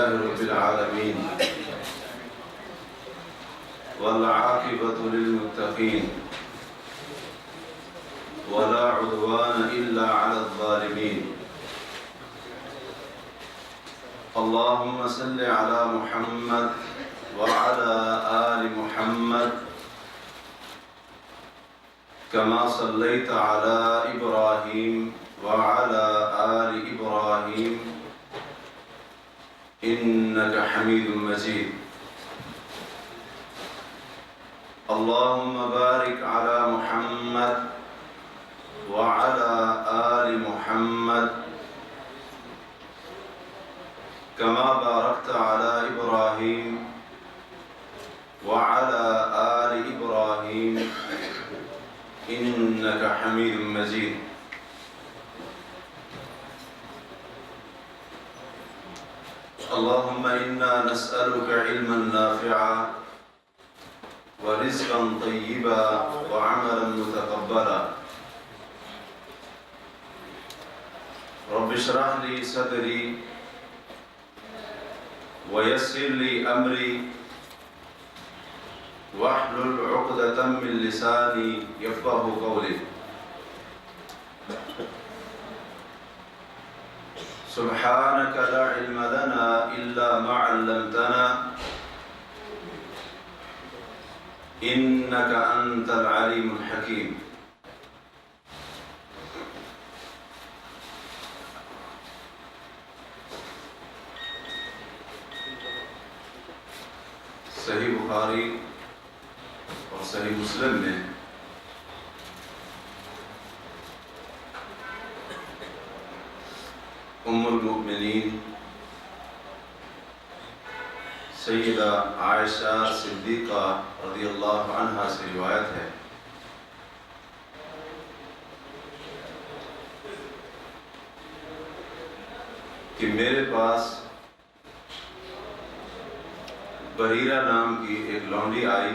لله رب العالمين والعاقبة للمتقين ولا عدوان إلا على الظالمين اللهم صل على محمد وعلى آل محمد كما صليت على إبراهيم وعلى آل إبراهيم إنك حميد مجيد اللهم بارك على محمد وعلى آل محمد كما باركت على إبراهيم وعلى آل إبراهيم إنك حميد مجيد اللهم إنا نسألك علما نافعا ورزقا طيبا وعملا متقبلا رب اشرح لي صدري ويسر لي أمري واحلل عقدة من لساني يفقه قولي سبحانك لا علم لنا إلا ما علمتنا إنك أنت العليم الحكيم صحیح بخاری اور صحیح مسلم میں ام المؤمنین سیدہ عائشہ صدیقہ رضی اللہ عنہا سے روایت ہے کہ میرے پاس بحیرہ نام کی ایک لونڈی آئی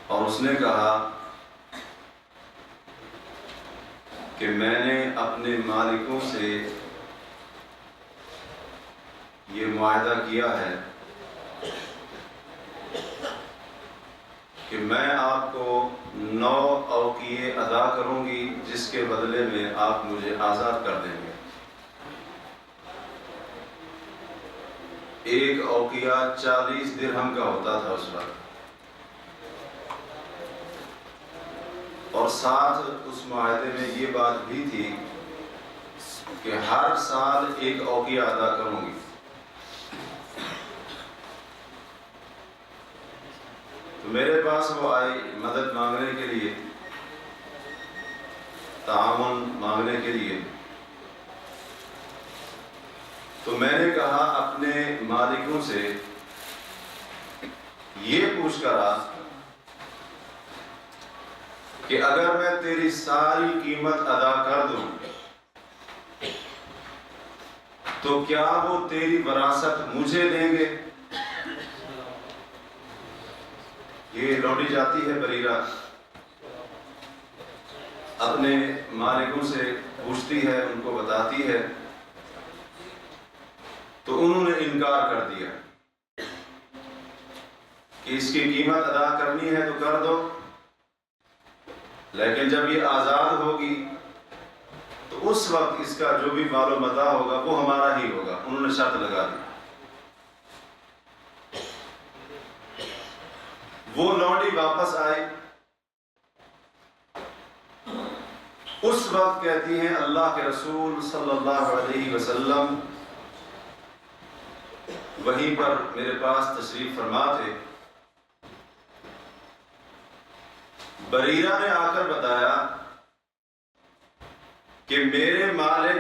اور اس نے کہا کہ میں نے اپنے مالکوں سے یہ معاہدہ کیا ہے کہ میں آپ کو 9 اوقیے ادا کروں گی جس کے بدلے میں آپ مجھے آزاد کر دیں گے۔ ایک اوقیہ 40 درہم کا ہوتا تھا اس وقت، اور ساتھ اس معاہدے میں یہ بات بھی تھی کہ ہر سال ایک اوقیہ ادا کروں گی۔ تو میرے پاس وہ آئی مدد مانگنے کے لیے، تعاون مانگنے کے لیے، تو میں نے کہا اپنے مالکوں سے یہ پوچھ کر آ کہ اگر میں تیری ساری قیمت ادا کر دوں تو کیا وہ تیری وراثت مجھے دیں گے؟ یہ لوٹی جاتی ہے بریرہ، اپنے مالکوں سے پوچھتی ہے، ان کو بتاتی ہے، تو انہوں نے انکار کر دیا کہ اس کی قیمت ادا کرنی ہے تو کر دو، لیکن جب یہ آزاد ہوگی تو اس وقت اس کا جو بھی مال و متاع ہوگا وہ ہمارا ہی ہوگا۔ انہوں نے شرط لگا دی۔ وہ لونڈی واپس آئی، اس وقت کہتی ہیں اللہ کے رسول صلی اللہ علیہ وسلم وہیں پر میرے پاس تشریف فرما تھے۔ بریرہ نے آ کر بتایا کہ میرے مالک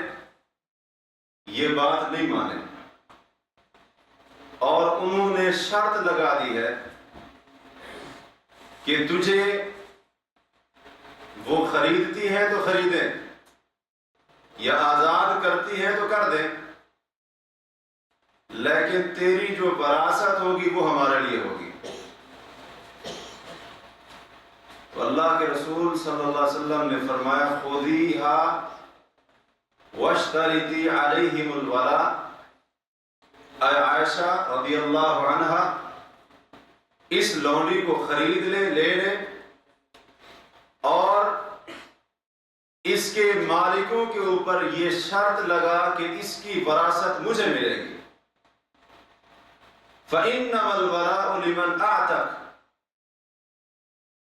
یہ بات نہیں مانے اور انہوں نے شرط لگا دی ہے کہ تجھے وہ خریدتی ہے تو خریدیں یا آزاد کرتی ہے تو کر دیں، لیکن تیری جو وراثت ہوگی وہ ہمارے لیے ہوگی۔ تو اللہ کے رسول صلی اللہ علیہ وسلم نے فرمایا خودیہا واشترطی علیہم الولاء، اے عائشہ رضی اللہ عنہا اس لونڈی کو خرید لے لے اور اس کے مالکوں کے اوپر یہ شرط لگا کہ اس کی وراثت مجھے ملے گی۔ فَإِنَّمَا الْوَلَاءُ لِمَنْ أَعْتَقَ،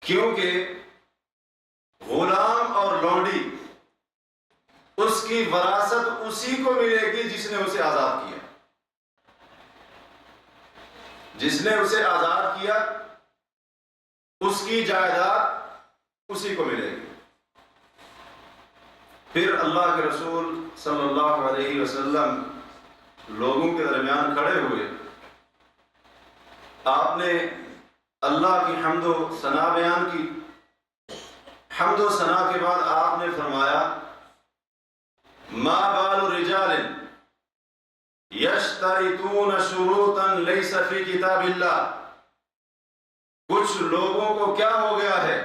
کیونکہ غلام اور لونڈی اس کی وراثت اسی کو ملے گی جس نے اسے آزاد کیا۔ جس نے اسے آزاد کیا اس کی جائیداد اسی کو ملے گی۔ پھر اللہ کے رسول صلی اللہ علیہ وسلم لوگوں کے درمیان کھڑے ہوئے، آپ نے اللہ کی حمد و ثنا بیان کی۔ حمد و ثنا کے بعد آپ نے فرمایا ما بال رجال یشترطون شروطا لیس فی کتاب اللہ، کچھ لوگوں کو کیا ہو گیا ہے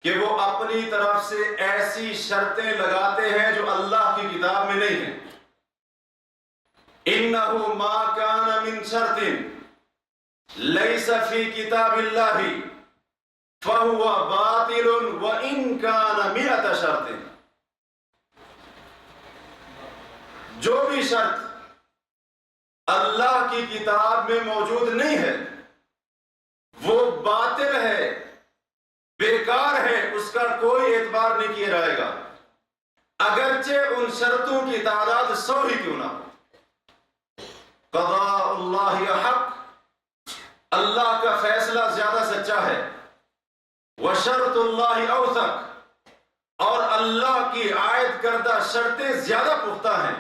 کہ وہ اپنی طرف سے ایسی شرطیں لگاتے ہیں جو اللہ کی کتاب میں نہیں ہیں۔ انہ ما کان من شرط لیس فی کتاب اللہ فہو باطل وان کان مئۃ شرط، جو بھی شرط اللہ کی کتاب میں موجود نہیں ہے وہ باطل ہے، بیکار ہے، اس کا کوئی اعتبار نہیں کیا جائے گا، اگرچہ ان شرطوں کی تعداد 100 ہی کیوں نہ ہو۔ قضاء اللہ حق، اللہ کا فیصلہ زیادہ سچا ہے، وشرط اللہ اوثق، اور اللہ کی عائد کردہ شرطیں زیادہ پختہ ہیں۔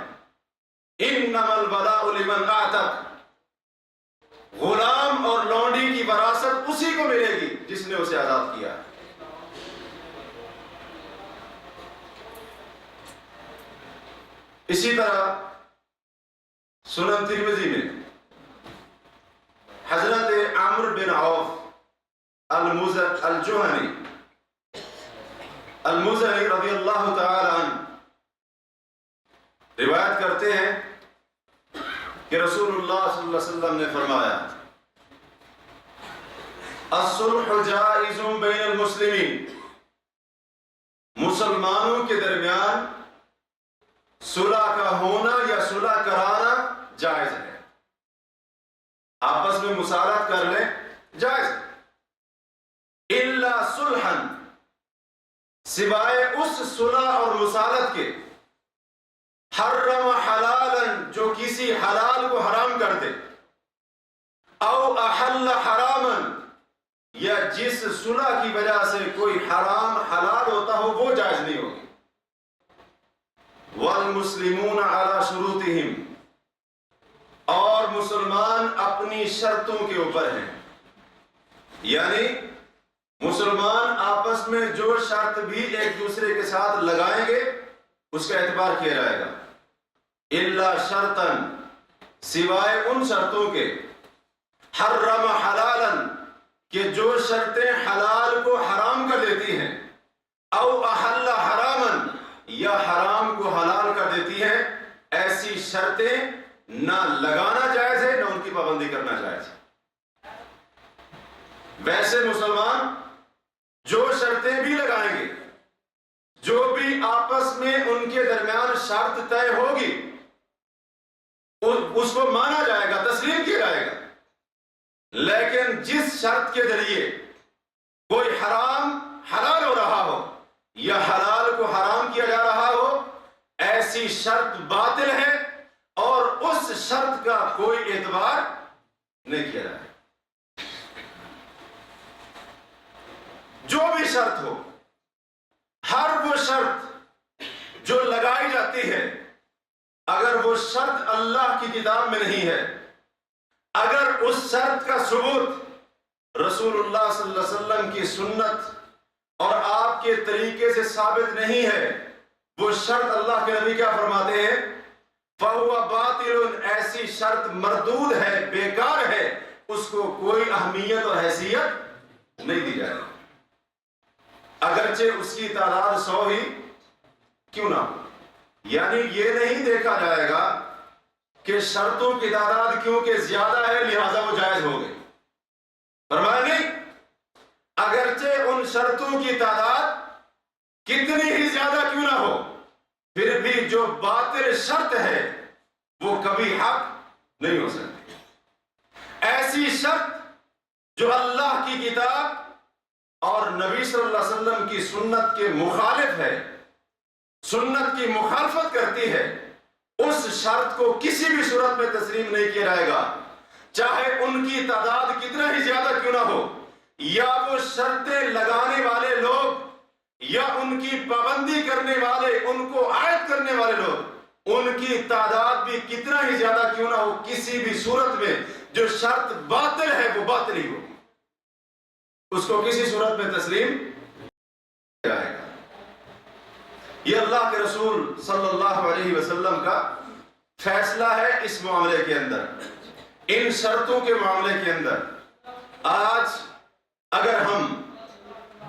انما الولاء لمن اعتق، غلام اور لونڈی کی وراثت اسی کو ملے گی جس نے اسے آزاد کیا۔ اسی طرح سنن ترمذی میں حضرت عمرو بن عوف المزنی رضی اللہ تعالی عنہ روایت کرتے ہیں کہ رسول اللہ صلی اللہ علیہ وسلم نے فرمایا الصلح جائز بین المسلمین، مسلمانوں کے درمیان صلح کا ہونا یا صلح کرانا جائز ہے، آپس میں مصالحت کر لیں جائز ہے، الا صلحا، سوائے اس صلح اور مصالحت کے حرم حلالا، جو کسی حلال کو حرام کر دے، او احل حراما، یا جس صلح کی وجہ سے کوئی حرام حلال ہوتا ہو وہ جائز نہیں ہوگی۔ والمسلمون علی شروطہم، اور مسلمان اپنی شرطوں کے اوپر ہیں، یعنی مسلمان آپس میں جو شرط بھی ایک دوسرے کے ساتھ لگائیں گے اس کا اعتبار کیا جائے گا، الا شرطا، سوائے ان شرطوں کے حرم حلالا، کہ جو شرطیں حلال کو حرام کر دیتی ہیں، او احل حراما، یا حرام کو حلال کر دیتی ہیں، ایسی شرطیں نہ لگانا جائز ہے نہ ان کی پابندی کرنا جائز ہے۔ ویسے مسلمان جو شرطیں بھی لگائیں گے، جو بھی آپس میں ان کے درمیان شرط طے ہوگی اس کو مانا جائے گا، تسلیم کیا جائے گا، لیکن جس شرط کے ذریعے کوئی حرام حلال ہو رہا ہو یا حلال کو حرام کیا جا رہا ہو، ایسی شرط باطل ہے اور اس شرط کا کوئی اعتبار نہیں کیا جائے۔ جو بھی شرط ہو، ہر وہ شرط جو لگائی جاتی ہے، اگر وہ شرط اللہ کی کتاب میں نہیں ہے، اگر اس شرط کا ثبوت رسول اللہ صلی اللہ علیہ وسلم کی سنت اور آپ کے طریقے سے ثابت نہیں ہے، وہ شرط اللہ کے نبی کیا فرماتے ہیں؟ فَهُوَ بَاطِلٌ، ایسی شرط مردود ہے، بیکار ہے، اس کو کوئی اہمیت اور حیثیت نہیں دی جائے، اگرچہ اس کی تعداد 100 ہی کیوں نہ ہو۔ یعنی یہ نہیں دیکھا جائے گا کہ شرطوں کی تعداد کیونکہ زیادہ ہے لہذا وہ جائز ہو گئی. فرمایا نہیں، اگرچہ ان شرطوں کی تعداد کتنی ہی زیادہ کیوں نہ ہو، پھر بھی جو باطل شرط ہے وہ کبھی حق نہیں ہو سکتی. ایسی شرط جو اللہ کی کتاب اور نبی صلی اللہ علیہ وسلم کی سنت کے مخالف ہے، سنت کی مخالفت کرتی ہے، اس شرط کو کسی بھی صورت میں تسلیم نہیں کیا جائے گا، چاہے ان کی تعداد کتنا ہی زیادہ کیوں نہ ہو، یا وہ شرطیں لگانے والے لوگ یا ان کی پابندی کرنے والے، ان کو عائد کرنے والے لوگ، ان کی تعداد بھی کتنا ہی زیادہ کیوں نہ ہو، کسی بھی صورت میں جو شرط باطل ہے وہ باطل ہی ہوگی، اس کو کسی صورت میں تسلیم جائے گا. یہ اللہ کے رسول صلی اللہ علیہ وسلم کا فیصلہ ہے اس معاملے کے اندر، ان شرطوں کے معاملے کے اندر. آج اگر ہم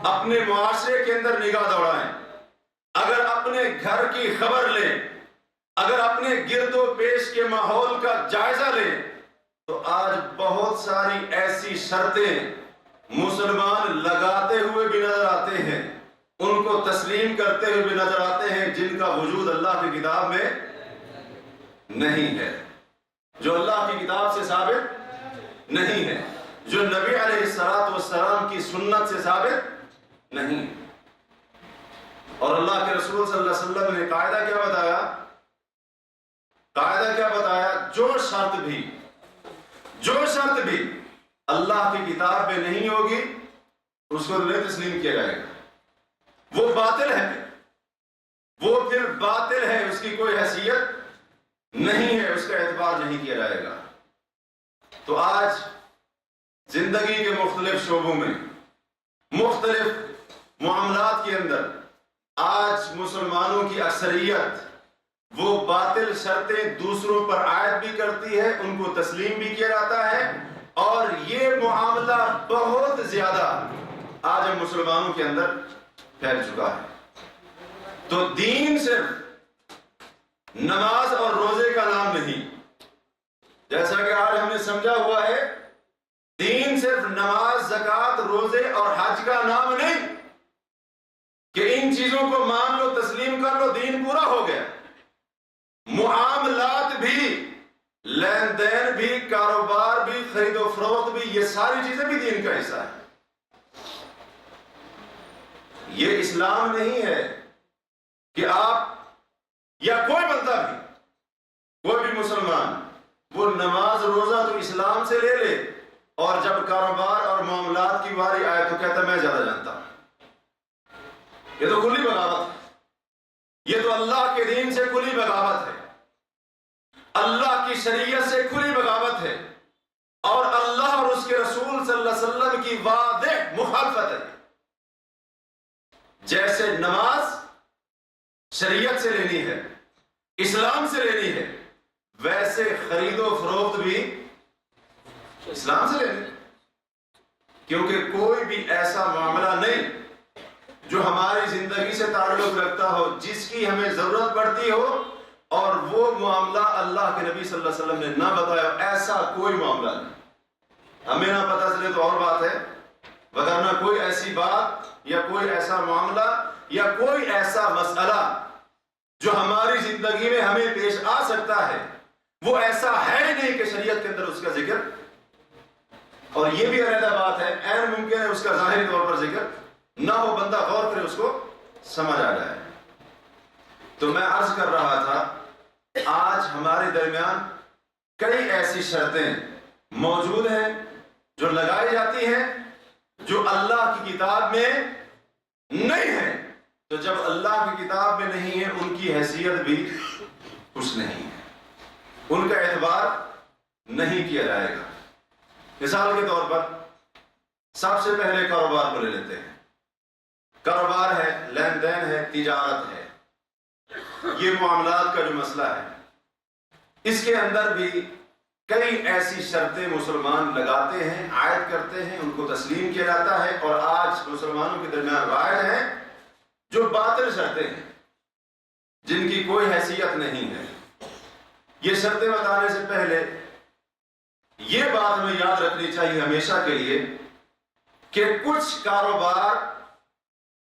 اپنے معاشرے کے اندر نگاہ دوڑائیں، اگر اپنے گھر کی خبر لیں، اگر اپنے گرد و پیش کے ماحول کا جائزہ لیں، تو آج بہت ساری ایسی شرطیں مسلمان لگاتے ہوئے بھی نظر آتے ہیں، ان کو تسلیم کرتے ہوئے بھی نظر آتے ہیں، جن کا وجود اللہ کی کتاب میں نہیں ہے، جو اللہ کی کتاب سے ثابت نہیں ہے، جو نبی علیہ السلام کی سنت سے ثابت نہیں. اور اللہ کے رسول صلی اللہ علیہ وسلم نے قاعدہ کیا بتایا؟ قاعدہ کیا بتایا؟ جو شرط بھی اللہ کی کتاب میں نہیں ہوگی اس کو نہیں تسلیم کیا جائے گا، وہ باطل ہے، وہ پھر باطل ہے، اس کی کوئی حیثیت نہیں ہے، اس کا اعتبار نہیں کیا جائے گا. تو آج زندگی کے مختلف شعبوں میں، مختلف معاملات کے اندر آج مسلمانوں کی اکثریت وہ باطل شرطیں دوسروں پر عائد بھی کرتی ہے، ان کو تسلیم بھی کیا جاتا ہے، اور یہ معاملہ بہت زیادہ آج ہم مسلمانوں کے اندر پھیل چکا ہے. تو دین صرف نماز اور روزے کا نام نہیں، جیسا کہ آج ہم نے سمجھا ہوا ہے، دین صرف نماز، زکوٰۃ، روزے اور حج کا نام نہیں کہ ان چیزوں کو مان لو، تسلیم کر لو، دین پورا ہو گیا. معاملات بھی، لین دین بھی، کاروبار بھی، خرید و فروخت بھی، یہ ساری چیزیں بھی دین کا حصہ ہے. یہ اسلام نہیں ہے کہ آپ یا کوئی بندہ بھی، کوئی بھی مسلمان وہ نماز روزہ تو اسلام سے لے لے، اور جب کاروبار اور معاملات کی باری آئے تو کہتا میں زیادہ جانتا ہوں. یہ تو کھلی بغاوت ہے، یہ تو اللہ کے دین سے کھلی بغاوت ہے، اللہ کی شریعت سے کھلی بغاوت ہے، اور اللہ اور اس کے رسول صلی اللہ علیہ وسلم کی واضح مخالفت ہے. جیسے نماز شریعت سے لینی ہے، اسلام سے لینی ہے، ویسے خرید و فروخت بھی اسلام سے لینی ہے. کیونکہ کوئی بھی ایسا معاملہ نہیں جو ہماری زندگی سے تعلق رکھتا ہو، جس کی ہمیں ضرورت پڑتی ہو، اور وہ معاملہ اللہ کے نبی صلی اللہ علیہ وسلم نے نہ بتایا، ایسا کوئی معاملہ نہیں. ہمیں نہ پتہ چلے تو اور بات ہے، وگرنہ کوئی ایسی بات یا کوئی ایسا معاملہ یا کوئی ایسا مسئلہ جو ہماری زندگی میں ہمیں پیش آ سکتا ہے، وہ ایسا ہے ہی نہیں کہ شریعت کے اندر اس کا ذکر. اور یہ بھی علیحدہ بات ہے، عین ممکن ہے اس کا ظاہری طور پر ذکر نہ ہو، بندہ غور کرے اس کو سمجھ آ جائے. تو میں عرض کر رہا تھا، آج ہمارے درمیان کئی ایسی شرطیں موجود ہیں جو لگائی جاتی ہیں جو اللہ کی کتاب میں نہیں ہے. تو جب اللہ کی کتاب میں نہیں ہے، ان کی حیثیت بھی کچھ نہیں ہے، ان کا اعتبار نہیں کیا جائے گا. مثال کے طور پر سب سے پہلے کاروبار کو لے لیتے ہیں. کاروبار ہے، لین دین ہے، تجارت ہے، یہ معاملات کا جو مسئلہ ہے، اس کے اندر بھی کئی ایسی شرطیں مسلمان لگاتے ہیں، عائد کرتے ہیں، ان کو تسلیم کیا جاتا ہے، اور آج مسلمانوں کے درمیان رائج ہیں جو باطل شرطیں ہیں. جن کی کوئی حیثیت نہیں ہے۔ یہ شرطیں بتانے سے پہلے یہ بات ہمیں یاد رکھنی چاہیے ہمیشہ کے لیے کہ کچھ کاروبار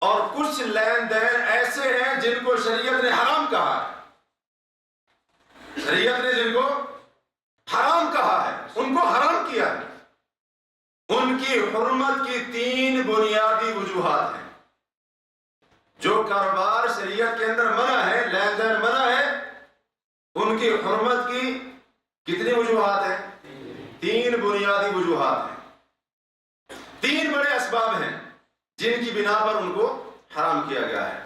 اور کچھ لین دین ایسے ہیں جن کو شریعت نے حرام کہا ہے۔ شریعت نے جن کو حرام کہا ہے، ان کو حرام کیا ہے۔ ان کی حرمت کی 3 بنیادی وجوہات ہیں۔ جو کاروبار شریعت کے اندر منع ہے، لین دین منع ہے، ان کی حرمت کی کتنی وجوہات ہیں؟ 3 بنیادی وجوہات ہیں۔ 3 بڑے اسباب ہیں جن کی بنا پر ان کو حرام کیا گیا ہے۔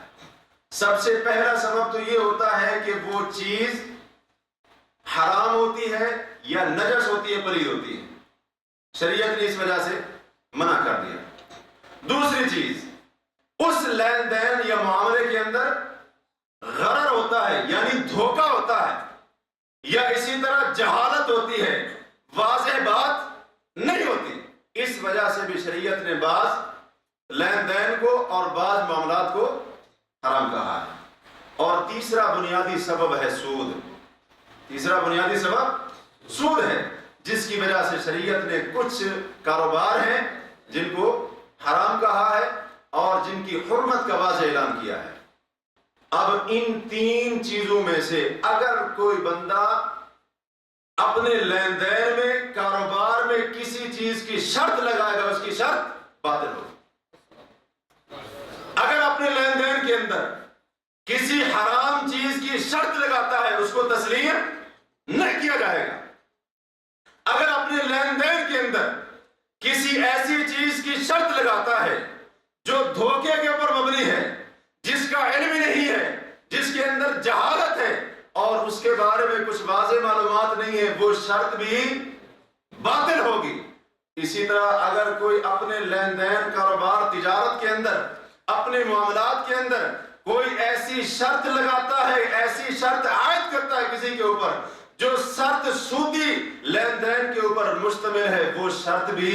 سب سے پہلا سبب تو یہ ہوتا ہے کہ وہ چیز حرام ہوتی ہے یا نجس ہوتی ہے، پلید ہوتی ہے، شریعت نے اس وجہ سے منع کر دیا۔ دوسری چیز، اس لین دین یا معاملے کے اندر غرر ہوتا ہے، یعنی دھوکہ ہوتا ہے، یا اسی طرح جہالت ہوتی ہے، واضح بات نہیں ہوتی، اس وجہ سے بھی شریعت نے بعض لین دین کو اور بعض معاملات کو حرام کہا ہے۔ اور تیسرا بنیادی سبب ہے سود۔ تیسرا بنیادی سبب سود ہے، جس کی وجہ سے شریعت نے کچھ کاروبار ہیں جن کو حرام کہا ہے اور جن کی حرمت کا واضح اعلان کیا ہے۔ اب ان 3 چیزوں میں سے اگر کوئی بندہ اپنے لین دین میں، کاروبار میں کسی چیز کی شرط لگائے گا، اس کی شرط باطل ہوگی۔ اگر اپنے لین دین کے اندر کسی حرام چیز کی شرط لگاتا ہے، اس کو تسلیم نہیں کیا جائے گا۔ اگر اپنے لین دین کے اندر کسی ایسی چیز کی شرط لگاتا ہے جو دھوکے کے اوپر مبنی ہے، جس کا علم ہی نہیں ہے، جس کے اندر جہالت ہے اور اس کے بارے میں کچھ واضح معلومات نہیں ہے، وہ شرط بھی باطل ہوگی۔ اسی طرح اگر کوئی اپنے لین دین، کاروبار، تجارت کے اندر، اپنے معاملات کے اندر کوئی ایسی شرط لگاتا ہے، ایسی شرط عائد کرتا ہے کسی کے اوپر جو شرط سودی لین دین کے اوپر مشتمل ہے، وہ شرط بھی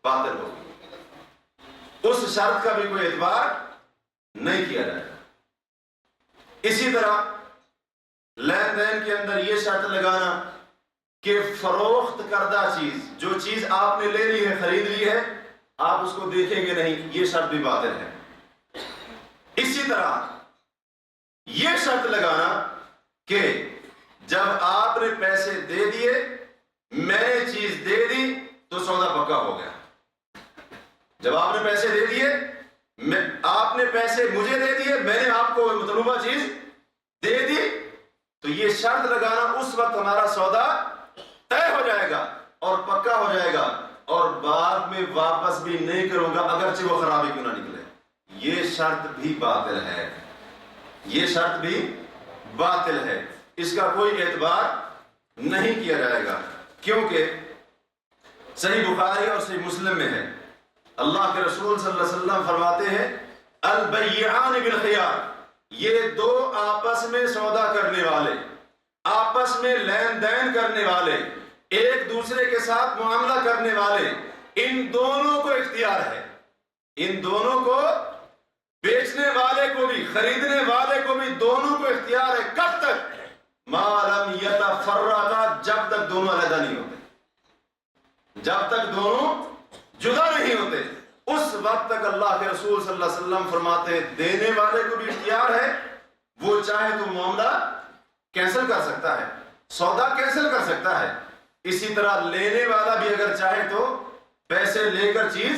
باطل ہوگی، اس شرط کا بھی کوئی اعتبار نہیں کیا جائے گا۔ اسی طرح لین دین کے اندر یہ شرط لگانا کہ فروخت کردہ چیز، جو چیز آپ نے لے لی ہے، خرید لی ہے، آپ اس کو دیکھیں گے نہیں، یہ شرط بھی باطل ہے۔ اسی طرح یہ شرط لگانا کہ جب آپ نے پیسے دے دیے، میں نے چیز دے دی تو سودا پکا ہو گیا۔ جب آپ نے پیسے دے دیے، آپ نے پیسے مجھے دے دیے، میں نے آپ کو مطلوبہ چیز دے دی، تو یہ شرط لگانا اس وقت ہمارا سودا طے ہو جائے گا اور پکا ہو جائے گا، اور بعد میں واپس بھی نہیں کروں گا اگرچہ وہ خرابی کیوں نہ نکلے۔ یہ شرط بھی باطل ہے، یہ شرط بھی باطل ہے، اس کا کوئی اعتبار نہیں کیا جائے گا، کیونکہ صحیح بخاری اور صحیح مسلم میں ہے، اللہ کے رسول صلی اللہ علیہ وسلم فرماتے ہیں البیعان بالخیار، یہ 2 آپس میں سودا کرنے والے، آپس میں لین دین کرنے والے، ایک دوسرے کے ساتھ معاملہ کرنے والے، ان دونوں کو اختیار ہے، ان دونوں کو، بیچنے والے کو بھی خریدنے والے کو بھی، دونوں کو اختیار ہے۔ کب تک؟ ما لم یتفرقا، جب تک دونوں علیحدہ نہیں ہوتے، جب تک دونوں جدا نہیں ہوتے، اس وقت تک اللہ کے رسول صلی اللہ علیہ وسلم فرماتے ہیں دینے والے کو بھی اختیار ہے، وہ چاہے تو معاملہ کینسل کر سکتا ہے، سودا کینسل کر سکتا ہے، اسی طرح لینے والا بھی اگر چاہے تو پیسے لے کر چیز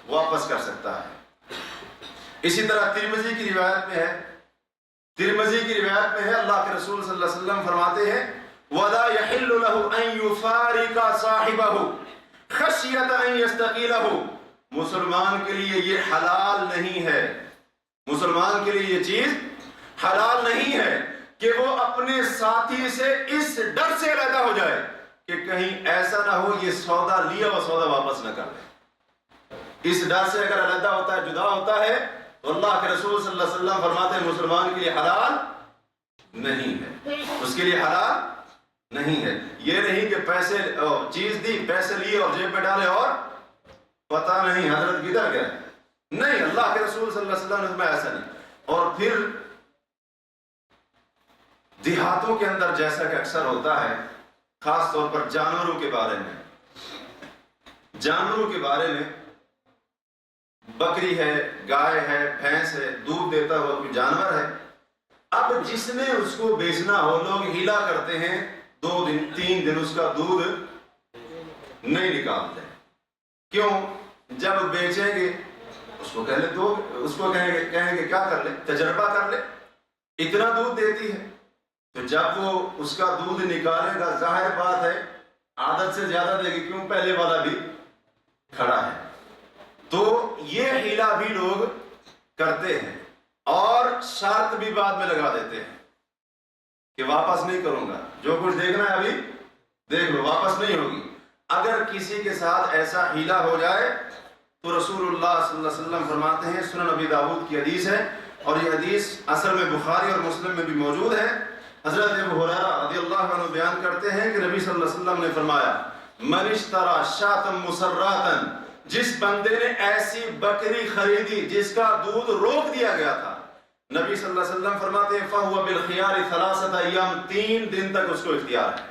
واپس کر سکتا ہے۔ اسی طرح ترمذی کی روایت میں ہے، ترمذی کی روایت میں ہے، اللہ کے رسول صلی اللہ علیہ وسلم فرماتے ہیں وَلَا يَحِلُّ لَهُ أَن يُفَارِقَ صَاحِبَهُ خَشْيَةَ أَن يَسْتَقِيلَهُ، مسلمان کے لیے یہ حلال نہیں ہے، مسلمان کے لیے یہ چیز حلال نہیں ہے کہ وہ اپنے ساتھی سے اس ڈر سے علیحدہ ہو جائے کہ کہیں ایسا نہ ہو یہ سودا لیا وہ سودا واپس نہ کر دے۔ اس ڈر سے اگر علیحدہ ہوتا ہے، جدا ہوتا ہے، تو اللہ کے رسول صلی اللہ علیہ وسلم فرماتے ہیں مسلمان کے لیے حلال نہیں ہے، اس کے لیے حلال نہیں ہے۔ یہ نہیں کہ پیسے چیز دی، پیسے لیے اور جیب میں ڈالے اور پتہ نہیں حضرت کدھر گئے، نہیں، اللہ کے رسول صلی اللہ علیہ وسلم نے فرمایا ایسا نہیں۔ اور پھر دیہاتوں کے اندر جیسا کہ اکثر ہوتا ہے، خاص طور پر جانوروں کے بارے میں، بکری ہے، گائے ہے، بھینس ہے، دودھ دیتا ہوا کوئی جانور ہے، اب جس نے اس کو بیچنا ہو، لوگ ہیلا کرتے ہیں، 2 دن 3 دن اس کا دودھ نہیں نکالتے. کیوں؟ جب بیچیں گے اس کو کہیں گے کیا کر لے، تجربہ کر لے، اتنا دودھ دیتی ہے. تو جب وہ اس کا دودھ نکالے گا، ظاہر بات ہے عادت سے زیادہ دے گی، کیوں؟ پہلے والا بھی کھڑا ہے. تو یہ ہیلا بھی لوگ کرتے ہیں، اور شرط بھی بعد میں لگا دیتے ہیں کہ واپس نہیں کروں گا، جو کچھ دیکھنا ہے ابھی دیکھ لو، واپس نہیں ہوگی. اگر کسی کے ساتھ ایسا ہیلا ہو جائے تو رسول اللہ صلی اللہ علیہ وسلم فرماتے ہیں، سنن ابی داؤد کی حدیث ہے، اور یہ حدیث اصل میں بخاری اور مسلم میں بھی موجود ہے. حضرت ابو ہریرہ رضی اللہ عنہ بیان کرتے ہیں کہ نبی صلی اللہ علیہ وسلم نے فرمایا، من اشترى شاة مسراتا، جس بندے نے ایسی بکری خریدی جس کا دودھ روک دیا گیا تھا، نبی صلی اللہ علیہ وسلم فرماتے ہیں فَهُوَ بِالْخِيَارِ 3 ایام، 3 دن تک اس کو اختیار ہے،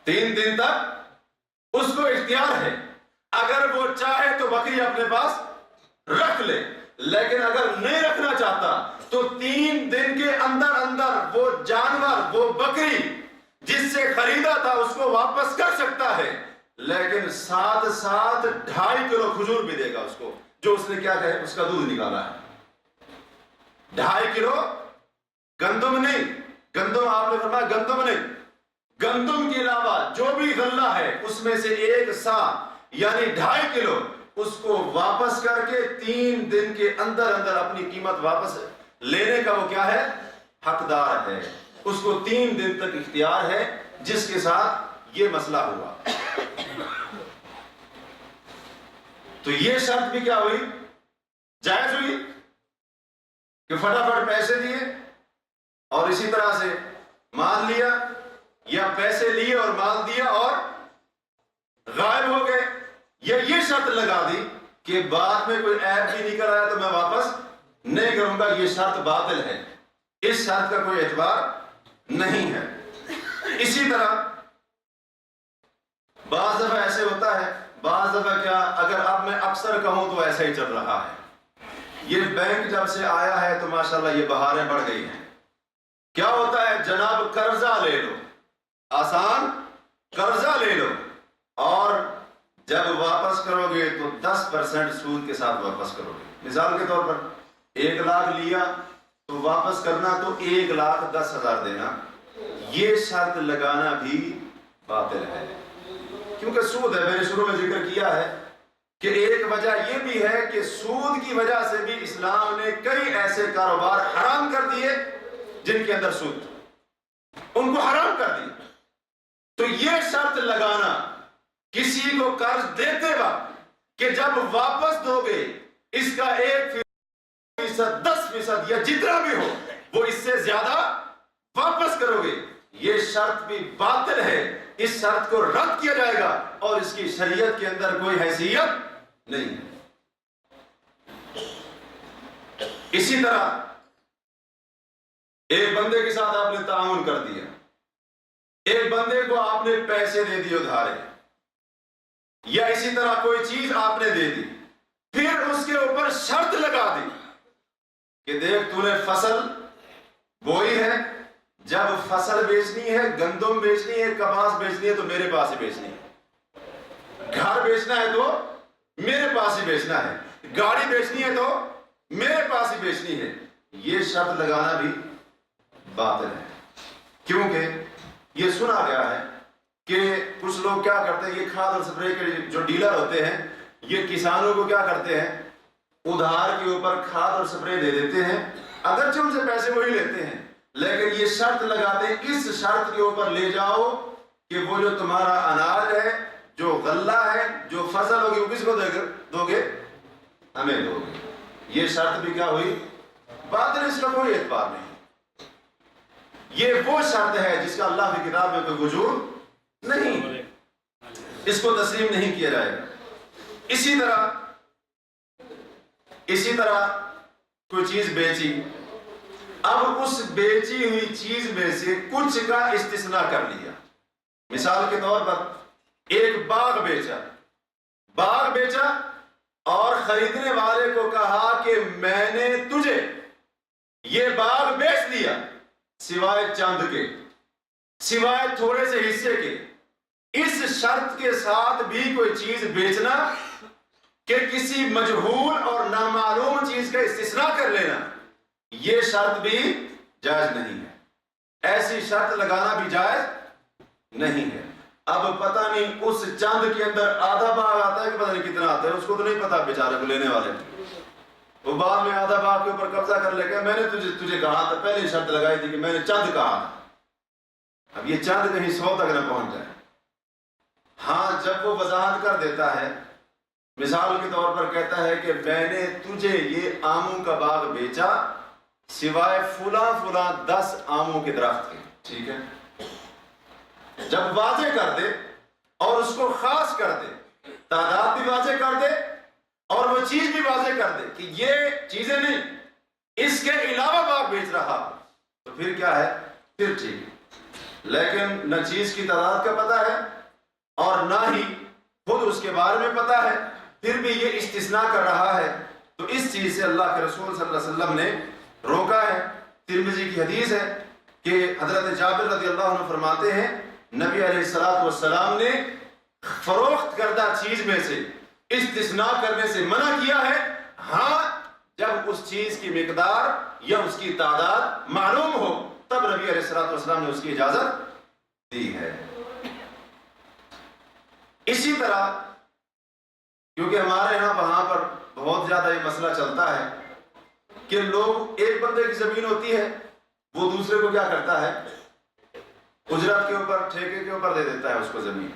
3 دن تک اس کو اختیار ہے. اگر وہ چاہے تو بکری اپنے پاس رکھ لے، لیکن اگر نہیں رکھنا چاہتا تو 3 دن کے اندر وہ جانور، وہ بکری جس سے خریدا تھا اس کو واپس کر سکتا ہے، لیکن ساتھ 2.5 کلو کھجور بھی دے گا اس کو، جو اس نے کیا کہے اس کا دودھ نکالا ہے. 2.5 کلو گندم نہیں، گندم آپ نے فرمایا گندم نہیں، گندم کے علاوہ جو بھی غلہ ہے اس میں سے 1 سا یعنی 2.5 کلو اس کو واپس کر کے 3 دن کے اندر اپنی قیمت واپس لینے کا وہ کیا ہے، حقدار ہے. اس کو 3 دن تک اختیار ہے. جس کے ساتھ یہ مسئلہ ہوا تو یہ شرط بھی کیا ہوئی، جائز ہوئی کہ فٹافٹ پیسے دیے اور اسی طرح سے مال لیا، یا پیسے لیے اور مال دیا اور غائب ہو گئے، یا یہ شرط لگا دی کہ بعد میں کوئی عیب بھی نکل آیا تو میں واپس نہیں کروں گا. یہ شرط باطل ہے، اس شرط کا کوئی اعتبار نہیں ہے. اسی طرح بعض دفعہ ایسے ہوتا ہے، بعض دفعہ کیا، اگر اب میں اکثر کہوں تو ایسا ہی چل رہا ہے. یہ بینک جب سے آیا ہے تو ماشاءاللہ یہ بہاریں بڑھ گئی ہیں. کیا ہوتا ہے، جناب قرضہ لے لو، آسان قرضہ لے لو، اور جب واپس کرو گے تو 10% سود کے ساتھ واپس کرو گے. مثال کے طور پر 1 لاکھ لیا تو واپس کرنا تو 1,10,000 دینا. یہ شرط لگانا بھی باطل ہے، کیونکہ سود ہے. میں نے شروع میں ذکر کیا ہے کہ ایک وجہ یہ بھی ہے کہ سود کی وجہ سے بھی اسلام نے کئی ایسے کاروبار حرام کر دیے جن کے اندر سود تھا، ان کو حرام کر دیا. تو یہ شرط لگانا کسی کو قرض دیتے وقت کہ جب واپس دو گے اس کا 1%، 10% یا جتنا بھی ہو وہ اس سے زیادہ واپس کرو گے، یہ شرط بھی باطل ہے. اس شرط کو رد کیا جائے گا اور اس کی شریعت کے اندر کوئی حیثیت نہیں ہے. اسی طرح ایک بندے کے ساتھ آپ نے تعاون کر دیا، ایک بندے کو آپ نے پیسے دے دیے ادھارے، یا اسی طرح کوئی چیز آپ نے دے دی، پھر اس کے اوپر شرط لگا دی کہ دیکھ تو نے فصل بوئی ہے، جب فصل بیچنی ہے، گندم بیچنی ہے، کپاس بیچنی ہے تو میرے پاس ہی بیچنی ہے، گھر بیچنا ہے تو میرے پاس ہی بیچنا ہے، گاڑی بیچنی ہے تو میرے پاس ہی بیچنی ہے. یہ شرط لگانا بھی باطل ہے، کیونکہ یہ سنا گیا ہے کہ کچھ لوگ کیا کرتے ہیں، یہ کھاد اور سپرے کے جو ڈیلر ہوتے ہیں یہ کسانوں کو کیا کرتے ہیں، ادھار کے اوپر کھاد اور سپرے دے دیتے ہیں، اگرچہ ان سے پیسے وہی لیتے ہیں، لیکن یہ شرط لگاتے ہیں اس شرط کے اوپر لے جاؤ کہ وہ جو تمہارا اناج ہے، جو غلہ ہے، جو فصل ہوگی وہ کس کو دو گے، ہمیں دو گے. یہ شرط بھی کیا ہوئی، باطل، اس کا کوئی اعتبار نہیں. یہ وہ شرط ہے جس کا اللہ کی کتاب میں کوئی وجود نہیں، اس کو تسلیم نہیں کیا جائے گا. اسی طرح کوئی چیز بیچی اب اس بیچی ہوئی چیز میں سے کچھ کا استثناء کر لیا. مثال کے طور پر ایک باغ بیچا اور خریدنے والے کو کہا کہ میں نے تجھے یہ باغ بیچ دیا سوائے چاند کے، سوائے تھوڑے سے حصے کے. اس شرط کے ساتھ بھی کوئی چیز بیچنا کہ کسی مجہول اور نامعلوم چیز کا استثناء کر لینا، یہ شرط بھی جائز نہیں ہے. ایسی شرط لگانا بھی جائز نہیں ہے. اب پتہ نہیں اس چاند کے اندر آدھا باغ آتا ہے کہ پتہ نہیں کتنا آتا ہے، اس کو تو نہیں پتا بیچارے کو لینے والے. وہ بعد میں آدھا باغ کے اوپر قبضہ کر لے گا. میں نے تجھے کہا تھا، پہلے شرط لگائی تھی کہ میں نے چاند کہا تھا. اب یہ چاند کہیں 100 تک نہ پہنچ جائے. ہاں جب وہ وضاحت کر دیتا ہے، مثال کے طور پر کہتا ہے کہ میں نے تجھے یہ آموں کا باغ بیچا سوائے فلاں 10 آموں کے درخت کے. ٹھیک ہے، جب واضح کر دے اور اس کو خاص کر دے، تعداد بھی واضح کر دے اور وہ چیز بھی واضح کر دے کہ یہ چیزیں نہیں، اس کے علاوہ باغ بیچ رہا، تو پھر کیا ہے، پھر ٹھیک ہے. لیکن نہ چیز کی تعداد کا پتہ ہے اور نہ ہی خود اس کے بارے میں پتہ ہے، پھر بھی یہ استثناء کر رہا ہے، تو اس چیز سے اللہ کے رسول صلی اللہ علیہ وسلم نے روکا ہے. ترمذی کی حدیث ہے کہ حضرت جابر رضی اللہ عنہ فرماتے ہیں نبی علیہ الصلوۃ والسلام نے فروخت کردہ چیز میں سے استثناء کرنے سے منع کیا ہے، ہاں جب اس چیز کی مقدار یا اس کی تعداد معلوم ہو تب نبی علیہ الصلوۃ والسلام نے اس کی اجازت دی ہے. اسی طرح کیونکہ ہمارے یہاں وہاں پر بہت زیادہ یہ مسئلہ چلتا ہے کہ لوگ، ایک بندے کی زمین ہوتی ہے، وہ دوسرے کو کیا کرتا ہے، اجرت کے اوپر، ٹھیکے کے اوپر دے دیتا ہے اس کو زمین.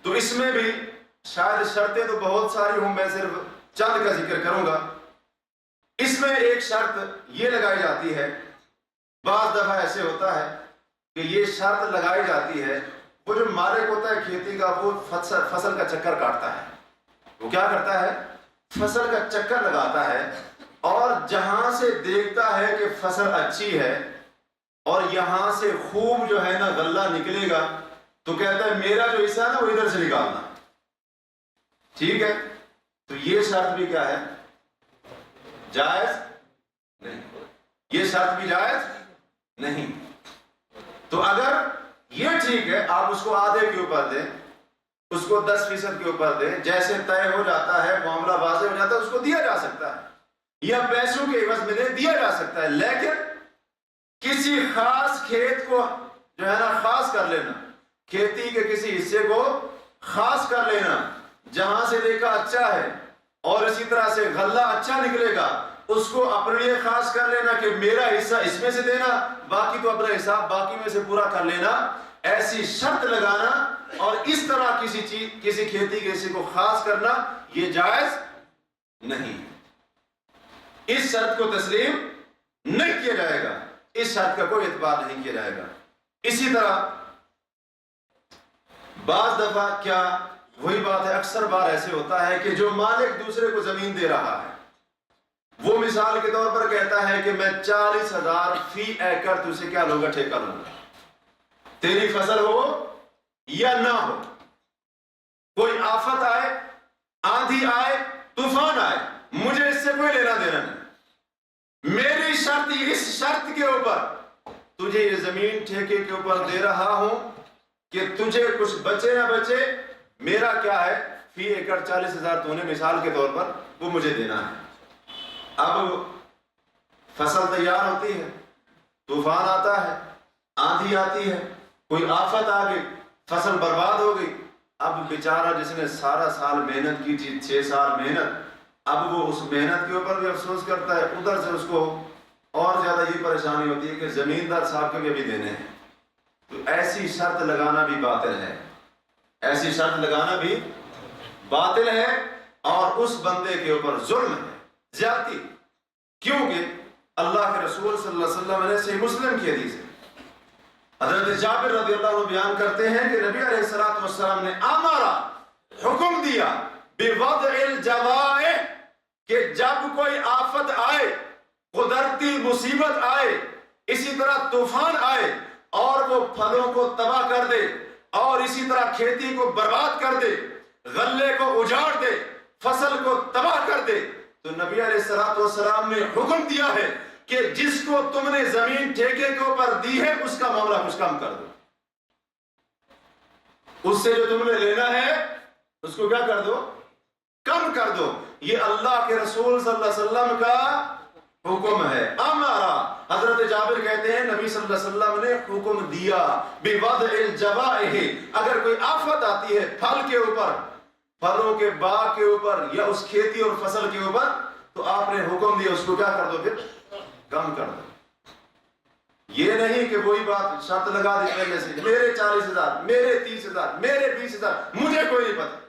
تو اس میں بھی شاید شرطیں تو بہت ساری ہوں، میں صرف چند کا ذکر کروں گا. اس میں ایک شرط یہ لگائی جاتی ہے، بعض دفعہ ایسے ہوتا ہے کہ یہ شرط لگائی جاتی ہے، وہ جو مالک ہوتا ہے کھیتی کا، وہ فصل کا چکر کاٹتا ہے. وہ کیا کرتا ہے، فصل کا چکر لگاتا ہے اور جہاں سے دیکھتا ہے کہ فصل اچھی ہے اور یہاں سے خوب جو ہے نا غلہ نکلے گا، تو کہتا ہے میرا جو حصہ ہے نا وہ ادھر سے نکالنا. ٹھیک ہے، تو یہ شرط بھی کیا ہے، جائز نہیں. یہ شرط بھی جائز نہیں. تو اگر یہ ٹھیک ہے آپ اس کو آدھے کے اوپر دیں، اس کو 10% کے اوپر دیں، جیسے طے ہو جاتا ہے، معاملہ واضح ہو جاتا ہے، اس کو دیا جا سکتا ہے، یا پیسوں کے عوض میں دیا جا سکتا ہے. لیکن کسی خاص کھیت کو جو ہے نا خاص کر لینا، کھیتی کے کسی حصے کو خاص کر لینا، جہاں سے دیکھا اچھا ہے اور اسی طرح سے غلہ اچھا نکلے گا، اس کو اپنے لیے خاص کر لینا کہ میرا حصہ اس میں سے دینا، باقی تو اپنا حساب باقی میں سے پورا کر لینا. ایسی شرط لگانا اور اس طرح کسی کھیتی کے حصے کو خاص کرنا یہ جائز نہیں. اس شرط کو تسلیم نہیں کیا جائے گا، اس شرط کا کوئی اعتبار نہیں کیا جائے گا. اسی طرح بعض دفعہ کیا وہی بات ہے، اکثر بار ایسے ہوتا ہے کہ جو مالک دوسرے کو زمین دے رہا ہے، وہ مثال کے طور پر کہتا ہے کہ میں 40,000 فی ایکڑ تجھ سے کیا لوں گا، ٹھیکہ لوں گا، تیری فصل ہو یا نہ ہو، کوئی آفت آئے، آندھی آئے، طوفان آئے، مجھے اس سے کوئی لینا دینا نہیں. میری شرط اس شرط کے اوپر تجھے یہ زمین ٹھیکے کے اوپر دے رہا ہوں کہ تجھے کچھ بچے نہ بچے، میرا کیا ہے، فی ایکڑ 40,000 تو نے مثال کے طور پر وہ مجھے دینا ہے. اب فصل تیار ہوتی ہے، طوفان آتا ہے، آندھی آتی ہے، کوئی آفت آ گئی، فصل برباد ہو گئی. اب بیچارہ جس نے سارا سال محنت کی تھی، 6 سال محنت، اب وہ اس محنت کے اوپر بھی افسوس کرتا ہے، ادھر سے اس کو اور زیادہ یہ پریشانی ہوتی ہے کہ زمیندار صاحب کے بھی دینے ہیں. تو ایسی شرط لگانا بھی باطل ہے، ایسی شرط لگانا بھی باطل ہے اور اس بندے کے اوپر ظلم ہے، زیادتی. کیونکہ اللہ کے رسول صلی اللہ علیہ وسلم نے صحیح مسلم کی حدیث ہے، حضرت جابر رضی اللہ عنہ بیان کرتے ہیں کہ نبی علیہ الصلوۃ والسلام نے امارا، حکم دیا، بوضع الجوائح، کہ جب کوئی آفت آئے قدرتی مصیبت آئے، اسی طرح طوفان آئے اور وہ پھلوں کو تباہ کر دے، اور اسی طرح کھیتی کو برباد کر دے، غلے کو اجاڑ دے، فصل کو تباہ کر دے، تو نبی علیہ السلام نے حکم دیا ہے کہ جس کو تم نے زمین ٹھیکے کے اوپر دی ہے اس کا معاملہ کچھ کم کر دو، اس سے جو تم نے لینا ہے اس کو کیا کر دو؟ کم کر دو۔ یہ اللہ کے رسول صلی اللہ علیہ وسلم کا حکم ہے۔ امارا، حضرت جابر کہتے ہیں نبی صلی اللہ علیہ وسلم نے حکم دیا بوضع الجوائح، اگر کوئی آفت آتی ہے پھل کے اوپر، پھلوں کے باغ کے اوپر یا اس کھیتی اور فصل کے اوپر، تو آپ نے حکم دیا اس کو کیا کر دو؟ پھر کم کر دو۔ یہ نہیں کہ وہی بات شرط لگا دی پہلے سے، میرے 40,000، میرے 30,000، میرے 20,000، مجھے کوئی نہیں پتہ۔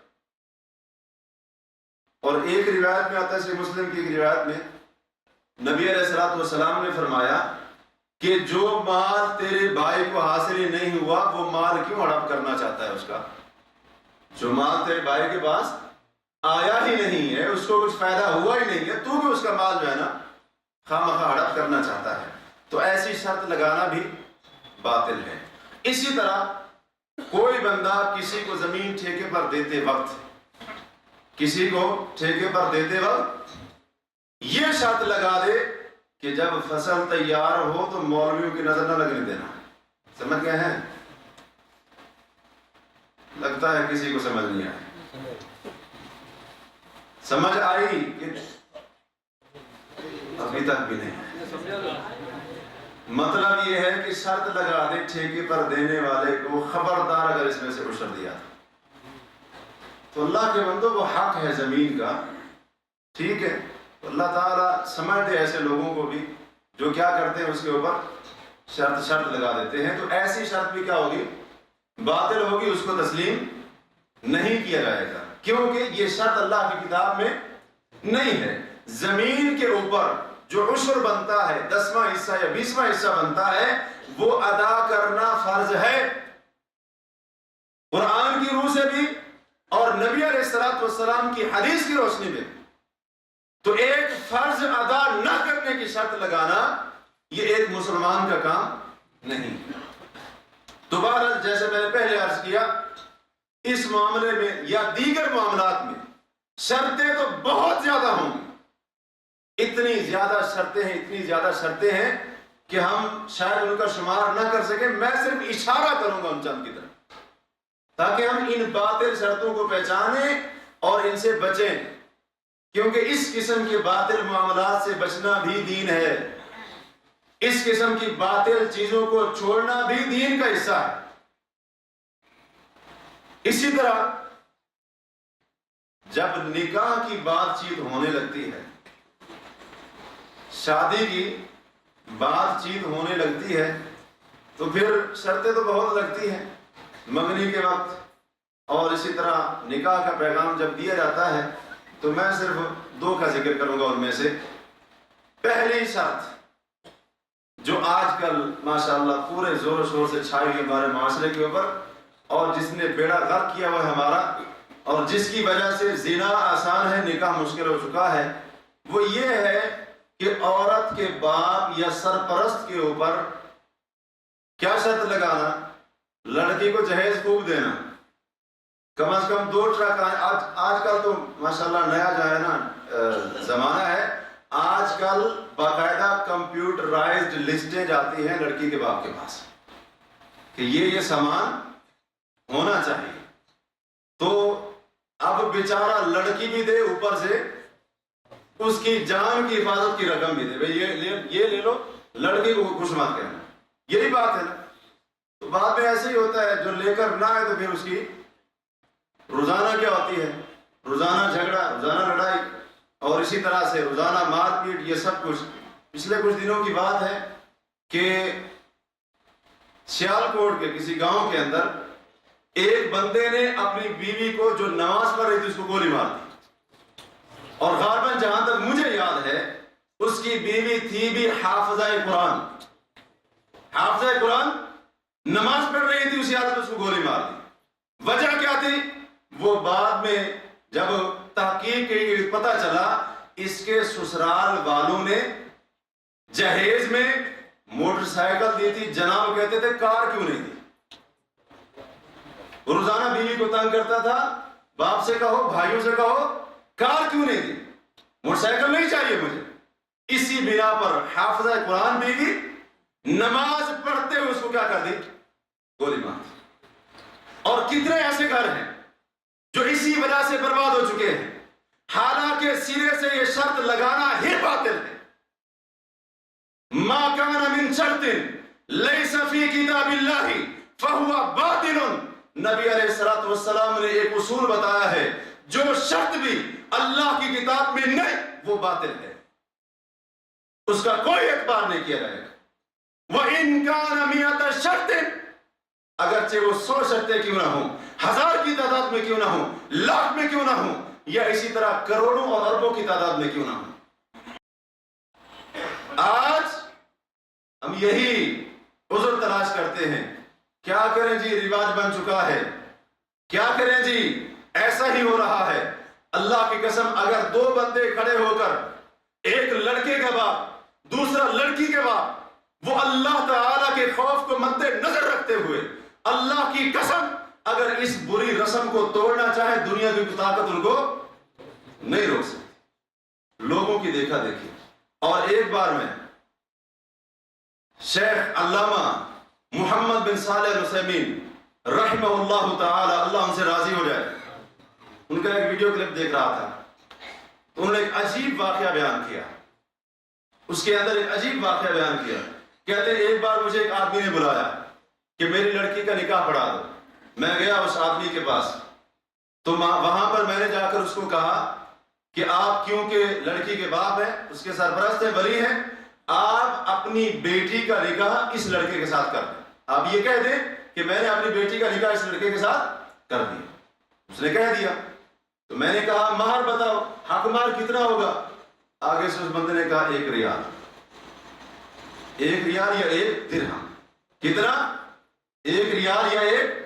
اور ایک روایت میں آتا ہے، صحیح مسلم کی ایک روایت میں نبی علیہ السلام نے فرمایا کہ جو مال تیرے بھائی کو حاصل ہی نہیں ہوا وہ مال کیوں ہڑپ کرنا چاہتا ہے اس کا؟ جو مال تیرے بھائی کے پاس آیا ہی نہیں ہے، اس کو کچھ فائدہ ہوا ہی نہیں ہے، تو بھی اس کا مال جو ہے نا خواہ ہڑپ کرنا چاہتا ہے، تو ایسی شرط لگانا بھی باطل ہے۔ اسی طرح کوئی بندہ کسی کو زمین ٹھیکے پر دیتے وقت، کسی کو ٹھیکے پر دیتے وقت یہ شرط لگا دے کہ جب فصل تیار ہو تو مولویوں کی نظر نہ لگنے دینا۔ سمجھ گئے ہیں؟ لگتا ہے کسی کو سمجھ نہیں آئی۔ سمجھ آئی کہ ابھی تک بھی نہیں؟ مطلب یہ ہے کہ شرط لگا دے ٹھیکے پر دینے والے کو، خبردار اگر اس میں سے عشر دیا تو اللہ کے بندو وہ حق ہے زمین کا، ٹھیک ہے، تو اللہ تعالیٰ سمجھتے ایسے لوگوں کو بھی جو کیا کرتے ہیں اس کے اوپر شرط لگا دیتے ہیں، تو ایسی شرط بھی کیا ہوگی؟ باطل ہوگی، اس کو تسلیم نہیں کیا جائے گا، کیونکہ یہ شرط اللہ کی کتاب میں نہیں ہے۔ زمین کے اوپر جو عشر بنتا ہے، 10واں حصہ یا 20واں حصہ بنتا ہے، وہ ادا کرنا فرض ہے، قرآن کی روح سے بھی اور نبی علیہ السلام کی حدیث کی روشنی میں۔ تو ایک فرض ادا نہ کرنے کی شرط لگانا یہ ایک مسلمان کا کام نہیں۔ دوبارہ جیسے میں نے پہلے عرض کیا، اس معاملے میں یا دیگر معاملات میں شرطیں تو بہت زیادہ ہوں گی، اتنی زیادہ شرطیں ہیں کہ ہم شاید ان کا شمار نہ کر سکیں۔ میں صرف اشارہ کروں گا ان چند کی طرف تاکہ ہم ان باطل شرطوں کو پہچانیں اور ان سے بچیں، کیونکہ اس قسم کے باطل معاملات سے بچنا بھی دین ہے، اس قسم کی باطل چیزوں کو چھوڑنا بھی دین کا حصہ ہے۔ اسی طرح جب نکاح کی بات چیت ہونے لگتی ہے، شادی کی بات چیت ہونے لگتی ہے، تو پھر شرطیں تو بہت لگتی ہیں منگنی کے وقت، اور اسی طرح نکاح کا پیغام جب دیا جاتا ہے تو میں صرف 2 کا ذکر کروں گا۔ ان میں سے پہلی شرط جو آج کل ماشاءاللہ پورے زور و شور سے چھائی ہوئی ہمارے معاشرے کے اوپر، اور جس نے بیڑا غرق کیا ہوا ہے ہمارا، اور جس کی وجہ سے زنا آسان ہے، نکاح مشکل ہو چکا ہے، وہ یہ ہے کہ عورت کے باپ یا سرپرست کے اوپر کیا شرط لگانا؟ لڑکی کو جہیز خوب دینا، کم از کم 2 ٹرک۔ آج کل تو ماشاءاللہ نیا جو ہے نا زمانہ ہے، آج کل باقاعدہ کمپیوٹرائزڈ لسٹیں جاتی ہیں لڑکی کے باپ کے پاس کہ یہ سامان ہونا چاہیے، تو اب بیچارہ لڑکی بھی دے، اوپر سے اس کی جان کی حفاظت کی رقم بھی دے، بھئی یہ لے لو، لڑکی کو خوش مت کرنا، یہی بات ہے نا۔ تو بعد میں ایسے ہی ہوتا ہے، جو لے کر نہ آئے تو پھر اس کی روزانہ کیا ہوتی ہے؟ روزانہ جھگڑا، روزانہ لڑائی، اور اسی طرح سے روزانہ مار پیٹ، یہ سب کچھ۔ پچھلے کچھ دنوں کی بات ہے کہ سیالکوٹ کے کسی گاؤں کے اندر ایک بندے نے اپنی بیوی کو جو نماز پڑھ رہی تھی اس کو گولی مار دی، اور غالباً جہاں تک مجھے یاد ہے اس کی بیوی تھی بھی حافظہ قرآن، حافظہ قرآن، نماز پڑھ رہی تھی، اسی حالت میں اس کو گولی مار دی۔ وجہ کیا تھی؟ وہ بعد میں جب تحقیق کی پتہ چلا، اس کے سسرال والوں نے جہیز میں موٹر سائیکل دی تھی، جناب کہتے تھے کار کیوں نہیں دی؟ روزانہ بیوی کو تنگ کرتا تھا، باپ سے کہو، بھائیوں سے کہو، کار کیوں نہیں دی؟ موٹر سائیکل نہیں چاہیے مجھے۔ اسی بنا پر حافظہ قرآن بیوی نماز پڑھتے ہوئے اس کو کیا کر دی؟ گولی مار دی۔ اور کتنے ایسے گھر ہیں جو اسی وجہ سے برباد ہو چکے ہیں، حالانکہ سرے سے یہ شرط لگانا ہی باطل ہے۔ ما کان من شرط لیس فی کتاب اللہ فہو باطل۔ نبی علیہ الصلوۃ والسلام نے ایک اصول بتایا ہے، جو شرط بھی اللہ کی کتاب میں نہیں وہ باطل ہے، اس کا کوئی اعتبار نہیں کیا جائے گا۔ وَإِن كَانَ مِئَةَ شَرْطٍ، اگرچہ وہ 100 شرطیں کیوں نہ ہوں، 1000 کی تعداد میں کیوں نہ ہوں، لاکھ میں کیوں نہ ہوں، یا اسی طرح کروڑوں اور اربوں کی تعداد میں کیوں نہ ہوں۔ آج ہم یہی عذر تلاش کرتے ہیں، کیا کریں جی رواج بن چکا ہے، کیا کریں جی ایسا ہی ہو رہا ہے۔ اللہ کی قسم، اگر 2 بندے کھڑے ہو کر، ایک لڑکے کا باپ دوسرا لڑکی کے باپ، وہ اللہ تعالیٰ کے خوف کو مد نظر رکھتے ہوئے اللہ کی قسم اگر اس بری رسم کو توڑنا چاہے، دنیا کی طاقت ان کو نہیں روک سکتی۔ لوگوں کی دیکھا دیکھی۔ اور ایک بار میں شیخ علامہ محمد بن صالح العثیمین رحمہ اللہ تعالی، اللہ ان سے راضی ہو جائے، ان کا ایک ویڈیو کلپ دیکھ رہا تھا، تو انہوں نے ایک عجیب واقعہ بیان کیا۔ اس کے اندر ایک عجیب واقعہ بیان کیا، کہتے ہیں ایک بار مجھے ایک آدمی نے بلایا کہ میری لڑکی کا نکاح پڑھا دو۔ میں گیا اس آدمی کے پاس، تو وہاں پر میں نے جا کر اس کو کہا کہ آپ کیونکہ لڑکی کے باپ ہیں، اس کے سرپرست ہیں، ولی ہیں، آپ اپنی بیٹی کا نکاح اس لڑکے کے ساتھ کر دیں۔ آپ یہ کہہ دیں کہ میں نے اپنی بیٹی کا نکاح اس لڑکے کے ساتھ کر دیا۔ اس نے کہہ دیا، تو میں نے کہا مہر بتاؤ، حق مہر کتنا ہوگا؟ آگے سے اس بندے نے کہا 1 ریال، 1 ریال یا 1 درہم۔ کتنا؟ 1 ریال یا 1۔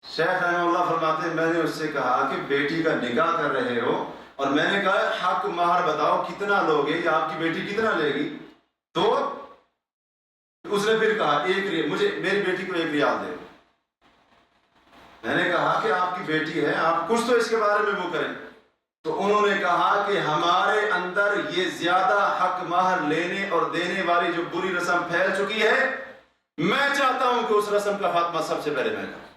شیخ رحمہ اللہ فرماتے ہیں میں نے اس سے کہا کہ بیٹی کا نکاح کر رہے ہو، اور میں نے کہا حق مہر بتاؤ کتنا لوگے، یا آپ کی بیٹی کتنا لے گی؟ تو اس نے پھر کہا 1 ریال، مجھے میری بیٹی کو 1 ریال دے۔ میں نے کہا کہ آپ کی بیٹی ہے، آپ کچھ تو اس کے بارے میں وہ کریں۔ تو انہوں نے کہا کہ ہمارے اندر یہ زیادہ حق مہر لینے اور دینے والی جو بری رسم پھیل چکی ہے، میں چاہتا ہوں کہ اس رسم کا خاتمہ سب سے پہلے میں کروں۔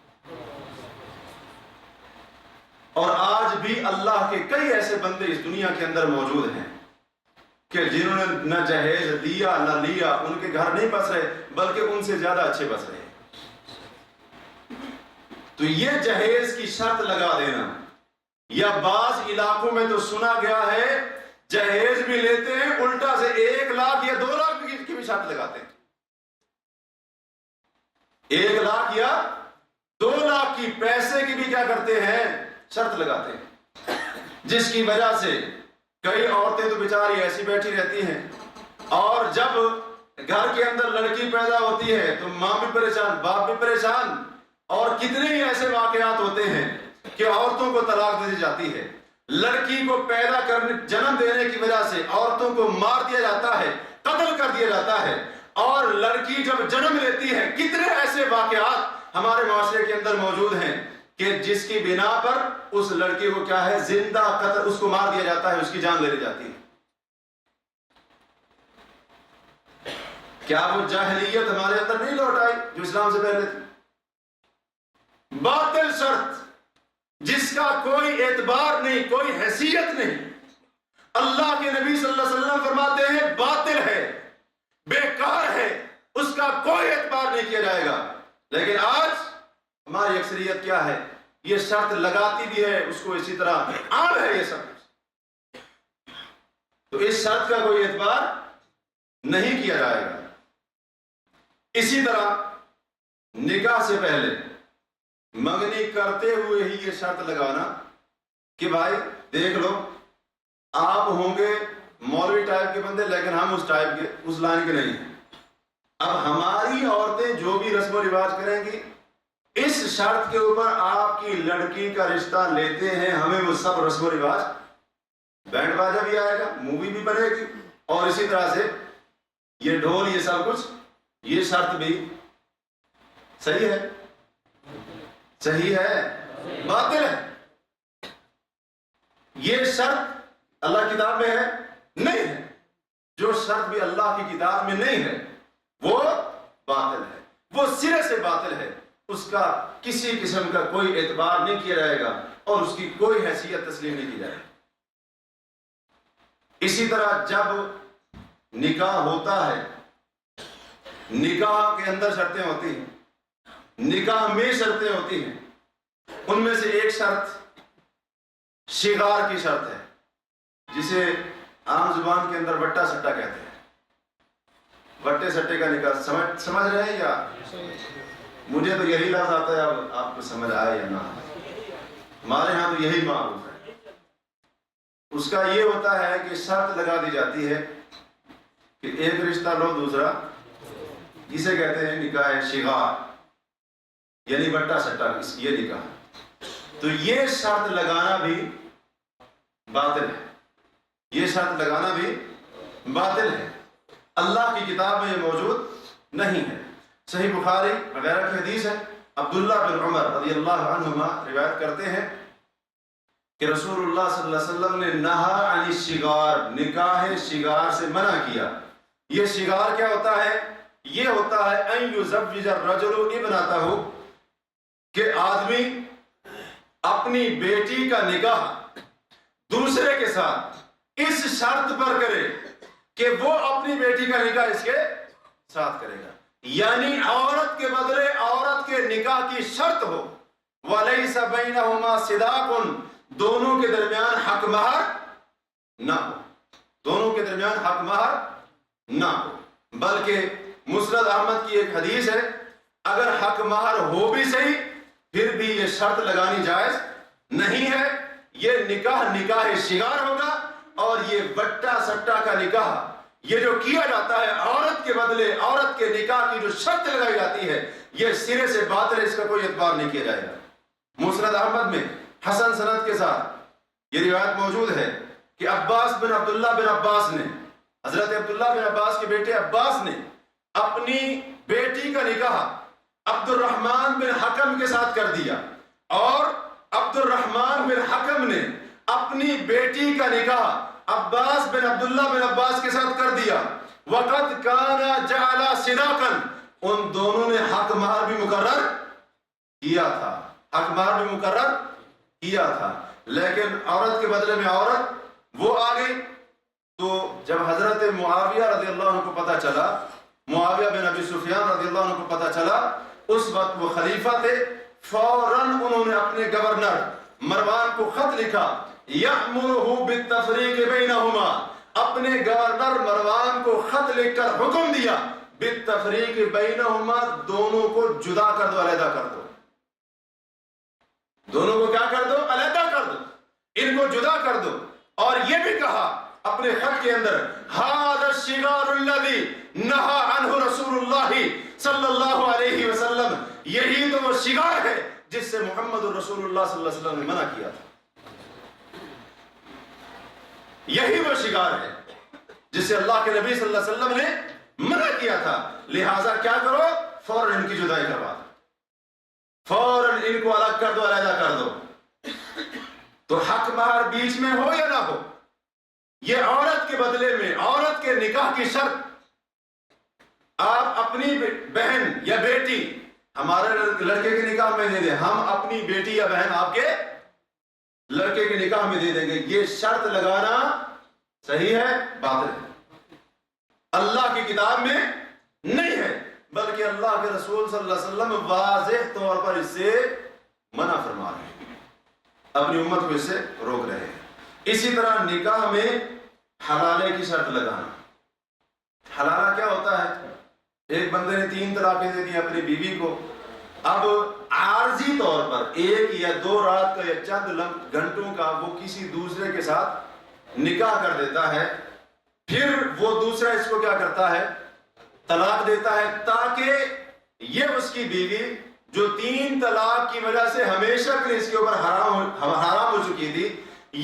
اور آج بھی اللہ کے کئی ایسے بندے اس دنیا کے اندر موجود ہیں کہ جنہوں نے نہ جہیز دیا نہ لیا، ان کے گھر نہیں بس رہے بلکہ ان سے زیادہ اچھے بس رہے۔ تو یہ جہیز کی شرط لگا دینا، یا بعض علاقوں میں تو سنا گیا ہے جہیز بھی لیتے ہیں، الٹا سے 1 لاکھ یا 2 لاکھ کی بھی شرط لگاتے ہیں۔ 1 لاکھ یا 2 لاکھ کی پیسے کی بھی کیا کرتے ہیں؟ شرط لگاتے ہیں، جس کی وجہ سے کئی عورتیں تو بیچاری ایسی بیٹھی رہتی ہیں، اور جب گھر کے اندر لڑکی پیدا ہوتی ہے تو ماں بھی پریشان، باپ بھی پریشان، اور کتنے ہی ایسے واقعات ہوتے ہیں کہ عورتوں کو طلاق دے دی جاتی ہے، لڑکی کو پیدا کرنے جنم دینے کی وجہ سے عورتوں کو مار دیا جاتا ہے، قتل کر دیا جاتا ہے، اور لڑکی جب جنم لیتی ہے، کتنے ایسے واقعات ہمارے معاشرے کے اندر موجود ہیں کہ جس کی بنا پر اس لڑکی کو کیا ہے، زندہ قتل، اس کو مار دیا جاتا ہے، اس کی جان لے لی جاتی ہے۔ کیا وہ جاہلیت ہمارے اندر نہیں لوٹ آئی جو اسلام سے پہلے تھی؟ باطل شرط جس کا کوئی اعتبار نہیں، کوئی حیثیت نہیں۔ اللہ کے نبی صلی اللہ علیہ وسلم فرماتے ہیں باطل ہے، بیکار ہے، اس کا کوئی اعتبار نہیں کیا جائے گا۔ لیکن آج ہماری اکثریت کیا ہے، یہ شرط لگاتی بھی ہے، اس کو اسی طرح عام ہے یہ سب، تو اس شرط کا کوئی اعتبار نہیں کیا جائے گا۔ اسی طرح نکاح سے پہلے منگنی کرتے ہوئے ہی یہ شرط لگانا کہ بھائی دیکھ لو، آپ ہوں گے مولوی ٹائپ کے بندے، لیکن ہم اس ٹائپ کے، اس لائن کے نہیں ہیں۔ اب ہماری عورتیں جو بھی رسم و رواج کریں گی، اس شرط کے اوپر آپ کی لڑکی کا رشتہ لیتے ہیں، ہمیں وہ سب رسم و رواج، بینڈ باجا بھی آئے گا، مووی بھی بنے گی، اور اسی طرح سے یہ ڈھول، یہ سب کچھ، یہ شرط بھی صحیح ہے؟ صحیح ہے؟ باطل ہے؟ یہ شرط اللہ کی کتاب میں ہے؟ نہیں ہے۔ جو شرط بھی اللہ کی کتاب میں نہیں ہے وہ باطل ہے، وہ سرے سے باطل ہے، اس کا کسی قسم کا کوئی اعتبار نہیں کیا جائے گا اور اس کی کوئی حیثیت تسلیم نہیں کی جائے گی۔ اسی طرح جب نکاح ہوتا ہے، نکاح کے اندر شرطیں ہوتی ہیں، نکاح میں شرطیں ہوتی ہیں، ان میں سے ایک شرط شغار کی شرط ہے، جسے عام زبان کے اندر وٹا سٹا کہتے ہیں۔ وٹے سٹے کا نکاح سمجھ رہے ہیں یا؟ مجھے تو یہی لفظ آتا ہے، اب آپ کو سمجھ آئے یا نہ، ہمارے ہاں تو یہی معروف ہے۔ اس کا یہ ہوتا ہے کہ شرط لگا دی جاتی ہے کہ ایک رشتہ لو، دوسرا، جسے کہتے ہیں نکاح شغار، یعنی بٹا سٹا، یہ نکاح۔ تو یہ شرط لگانا بھی باطل ہے، یہ شرط لگانا بھی باطل ہے، اللہ کی کتاب میں یہ موجود نہیں ہے۔ صحیح بخاری وغیرہ کی حدیث ہے، عبداللہ بن عمر رضی اللہ عنہما روایت کرتے ہیں کہ رسول اللہ صلی اللہ علیہ وسلم نے نہا عن الشغار، نکاح شغار سے منع کیا۔ یہ شغار کیا ہوتا ہے؟ یہ ہوتا ہے ان یزوج الرجل ابنتہ، کہ آدمی اپنی بیٹی کا نکاح دوسرے کے ساتھ اس شرط پر کرے کہ وہ اپنی بیٹی کا نکاح اس کے ساتھ کرے گا، یعنی عورت کے بدلے عورت کے نکاح کی شرط ہو، وَلَيْسَ بَيْنَهُمَا صِدَاقٌ، دونوں کے درمیان حق مہر نہ ہو، دونوں کے درمیان حق مہر نہ ہو، بلکہ مسند احمد کی ایک حدیث ہے، اگر حق مہر ہو بھی صحیح پھر بھی یہ شرط لگانی جائز نہیں ہے۔ یہ نکاح شغار ہوگا، اور یہ بٹا سٹا کا نکاح، یہ جو کیا جاتا ہے عورت کے بدلے عورت کے نکاح کی جو شرط لگائی جاتی ہے، یہ سرے سے باطل ہے، اس کا کوئی اعتبار نہیں کیا جائے گا۔ مسند احمد میں حسن سند کے ساتھ یہ روایت موجود ہے کہ عباس بن عبداللہ بن عباس نے، حضرت عبداللہ بن عباس کے بیٹے عباس نے اپنی بیٹی کا نکاح عبد الرحمن بن حکم کے ساتھ کر دیا، اور عبد الرحمن بن حکم نے اپنی بیٹی کا نکاح عباس بن عبداللہ بن عباس کے ساتھ کر دیا۔ وَقَدْ كَانَ جَعَلَ صِدَاقًا، ان دونوں نے حق مہر بھی مقرر کیا تھا، حق مہر بھی مقرر کیا تھا، لیکن عورت کے بدلے میں عورت وہ آ گئی۔ تو جب حضرت معاویہ رضی اللہ عنہ کو پتہ چلا، معاویہ بن ابی سفیان رضی اللہ عنہ کو پتہ چلا، اس وقت وہ خلیفہ تھے، فوراً انہوں نے اپنے گورنر مروان کو خط لکھا، یأمرہ بالتفریق بینہما، اپنے گورنر مروان کو خط لکھ کر حکم دیا، بالتفریق بینہما، دونوں کو جدا کر دو، علیحدہ کر دو، دونوں کو کیا کر دو؟ علیحدہ کر دو، ان کو جدا کر دو۔ اور یہ بھی کہا اپنے خط کے اندر، ھذا الشغار الذی نہى عنہ رسول اللہ صلی اللہ علیہ وسلم، یہی تو وہ شغار ہے جس سے محمد رسول اللہ صلی اللہ علیہ وسلم نے منع کیا تھا، یہی وہ شغار ہے جس سے اللہ کے نبی صلی اللہ علیہ وسلم نے منع کیا تھا۔ لہٰذا کیا کرو؟ فوراً ان کی جدائی کروا دو، فوراً ان کو الگ کر دو، علیحدہ کر دو۔ تو حق مہر بیچ میں ہو یا نہ ہو، یہ عورت کے بدلے میں عورت کے نکاح کی شرط، آپ اپنی بہن یا بیٹی ہمارے لڑکے کے نکاح میں دے دیں، ہم اپنی بیٹی یا بہن آپ کے لڑکے کے نکاح میں دے دیں گے، یہ شرط لگانا صحیح ہے؟ باطل ہے، اللہ کی کتاب میں نہیں ہے، بلکہ اللہ کے رسول صلی اللہ علیہ وسلم واضح طور پر اس سے منع فرما رہے ہیں، اپنی امت کو اس سے روک رہے ہیں۔ اسی طرح نکاح میں حلالے کی شرط لگانا۔ حلالہ کیا ہوتا ہے؟ ایک بندے نے 3 طلاقیں دے دی اپنی بیوی کو، اب عارضی طور پر 1 یا 2 رات کا یا چند گھنٹوں کا وہ کسی دوسرے کے ساتھ نکاح کر دیتا ہے، پھر وہ دوسرا اس کو کیا کرتا ہے؟ طلاق دیتا ہے، تاکہ یہ اس کی بیوی جو 3 طلاق کی وجہ سے ہمیشہ کے لیے اس کے اوپر حرام ہو چکی تھی،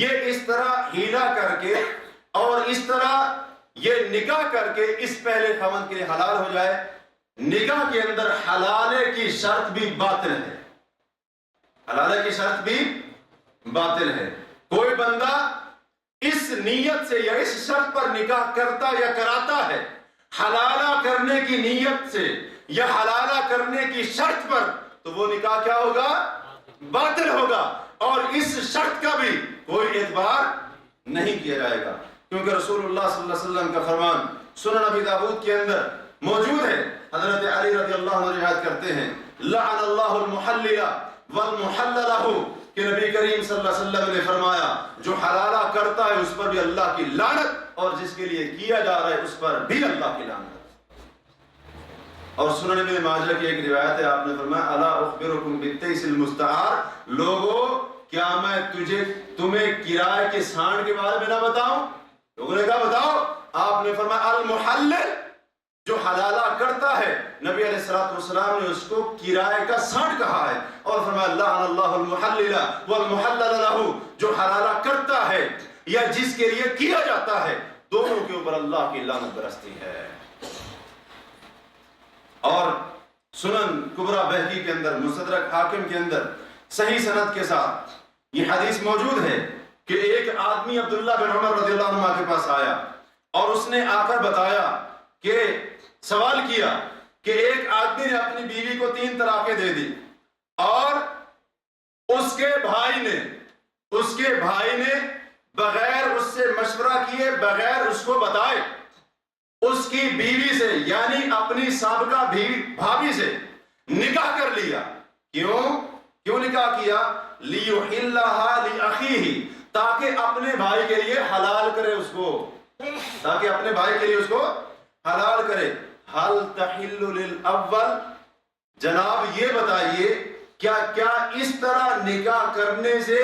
یہ اس طرح ہیلا کر کے اور اس طرح یہ نکاح کر کے اس پہلے خاوند کے لیے حلال ہو جائے. نکاح کے اندر حلالے کی شرط بھی باطل ہے. حلالے کی شرط بھی باطل ہے. کوئی بندہ اس نیت سے یا اس شرط پر نکاح کرتا یا کراتا ہے حلالہ کرنے کی نیت سے یا حلالہ کرنے کی شرط پر, تو وہ نکاح کیا ہوگا؟ باطل ہوگا. اور اس شرط کا بھی کوئی اعتبار نہیں کیا جائے گا, کیونکہ رسول اللہ صلی اللہ علیہ وسلم کا فرمان سنن ابی داؤد کے اندر موجود ہے. حضرت علی رضی اللہ عنہ روایت کرتے ہیں لعن اللہ المحلل والمحلل له, کہ نبی کریم صلی اللہ علیہ وسلم نے فرمایا جو حلالہ کرتا ہے اس پر بھی اللہ کی لعنت, اور جس کے لیے کیا جا رہا ہے اس پر بھی اللہ کی لعنت. اور سنن ابن ماجہ کی ایک روایت ہے, آپ نے فرمایا الا اخبرکم بالتیس المستعار, لوگوں کیا میں تمہیں کرائے کے سانڈ کے بارے میں نہ بتاؤں؟ لوگوں نے کہا بتاؤ. آپ نے فرمایا المحلل, جو حلالہ کرتا ہے, نبی علیہ الصلوۃ والسلام نے اس کو کرائے کا سانڈ کہا ہے, اور فرمایا لعن اللہ المحلل والمحلل له, جو حلالہ کرتا ہے یا جس کے لیے کیا جاتا ہے دونوں کے اوپر اللہ کی لعنت برستی ہے. اور سنن کبریٰ بہقی کے اندر, مستدرک حاکم کے اندر صحیح سند کے ساتھ یہ حدیث موجود ہے کہ ایک آدمی عبداللہ بن عمر رضی اللہ عنہ کے پاس آیا اور اس نے آ کر بتایا کہ سوال کیا کہ ایک آدمی نے اپنی بیوی کو 3 طلاقیں دے دی, اور اس کے بھائی نے بغیر اس سے مشورہ کیے, بغیر اس کو بتائے اس کی بیوی سے یعنی اپنی سابقہ بھابی سے نکاح کر لیا. کیوں نکاح کیا؟ لیحلھا لاخیہ, تاکہ اپنے بھائی کے لیے حلال کرے اس کو, تاکہ اپنے بھائی کے لیے اس کو حلال کرے. حل تحل للاول, جناب یہ بتائیے کیا اس طرح نکاح کرنے سے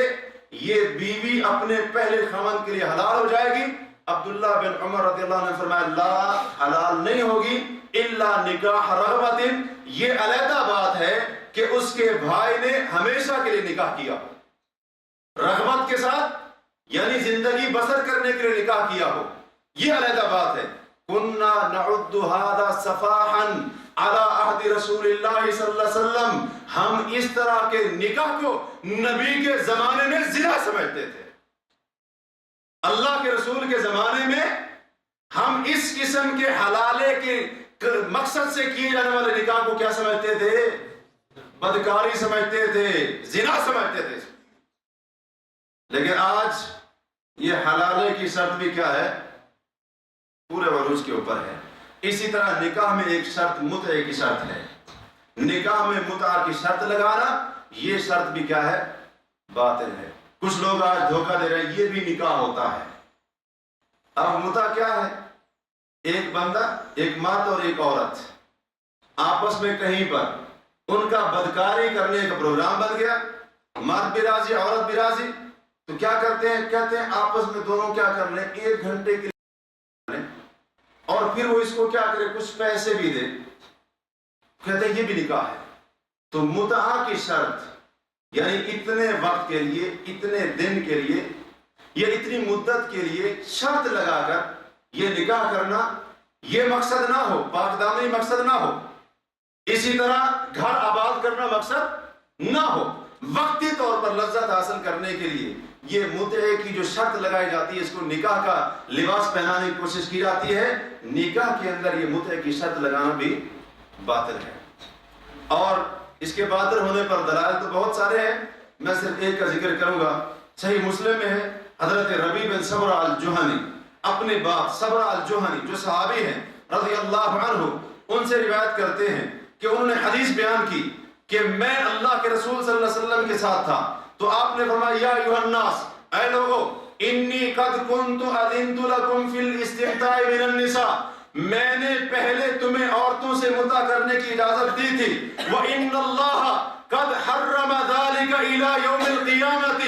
یہ بیوی اپنے پہلے خاوند کے لیے حلال ہو جائے گی؟ عبداللہ بن عمر رضی اللہ عنہ نے فرمایا لا, حلال نہیں ہوگی الا نکاح رغبت, یہ علیحدہ بات ہے کہ اس کے بھائی نے ہمیشہ کے لیے نکاح کیا ہو, رغبت کے ساتھ یعنی زندگی بسر کرنے کے لیے نکاح کیا ہو, یہ علیحدہ بات ہے. کننا نعد هذا صفاحا على عهد رسول اللہ صلی اللہ علیہ وسلم, ہم اس طرح کے نکاح کو نبی کے زمانے میں زنا سمجھتے تھے. اللہ کے رسول کے زمانے میں ہم اس قسم کے حلالے کے مقصد سے کیے جانے والے نکاح کو کیا سمجھتے تھے؟ بدکاری سمجھتے تھے, زنا سمجھتے تھے. لیکن آج یہ حلالے کی شرط بھی کیا ہے؟ پورے عروج کے اوپر ہے. اسی طرح نکاح میں ایک شرط متعہ کی شرط ہے. نکاح میں متعہ کی شرط لگانا یہ شرط بھی کیا ہے؟ باطل ہے. کچھ لوگ آج دھوکہ دے رہے ہیں یہ بھی نکاح ہوتا ہے. اب متعہ کیا ہے؟ ایک بندہ, ایک مرد اور ایک عورت آپس میں کہیں پر ان کا بدکاری کرنے کا پروگرام بن گیا, مرد بھی راضی عورت بھی راضی, تو کیا کرتے ہیں؟ کہتے ہیں آپس میں دونوں کیا کر لیں, 1 گھنٹے کے لیے, اور پھر وہ اس کو کیا کرے, کچھ پیسے بھی دے, کہتے ہیں یہ بھی نکاح ہے. تو متعہ کی شرط یعنی اتنے وقت کے لیے, اتنے دن کے لیے یا اتنی مدت کے لیے شرط لگا کر یہ نکاح کرنا, یہ مقصد نہ ہو, پاک دامنی مقصد نہ ہو, اسی طرح گھر آباد کرنا مقصد نہ ہو, وقتی طور پر لذت حاصل کرنے کے لیے یہ متعے کی جو شرط لگائی جاتی ہے اس کو نکاح کا لباس پہنانے کی کوشش کی جاتی ہے. نکاح کے اندر یہ متعے کی شرط لگانا بھی باطل ہے. اور اس کے باطل ہونے پر دلائل تو بہت سارے ہیں, میں صرف ایک کا ذکر کروں گا. صحیح مسلم میں ہے, حضرت ربیع بن صبرہ الجہنی اپنے باپ صبرہ الجہنی جو صحابی ہیں رضی اللہ عنہ, ان سے روایت کرتے ہیں کہ انہوں نے حدیث بیان کی کہ میں اللہ کے رسول صلی اللہ علیہ وسلم کے ساتھ تھا, تو آپ نے فرمایا یا ایھا الناس, اے لوگو, انی قد کنت اذنت لکم فی الاستمتاع من النساء, میں نے پہلے تمہیں عورتوں سے متع کرنے کی اجازت دی تھی. وَإِنَّ اللَّهَ قَدْ حَرَّمَ ذَلِكَ إِلَى يَوْمِ الْقِيَامَةِ,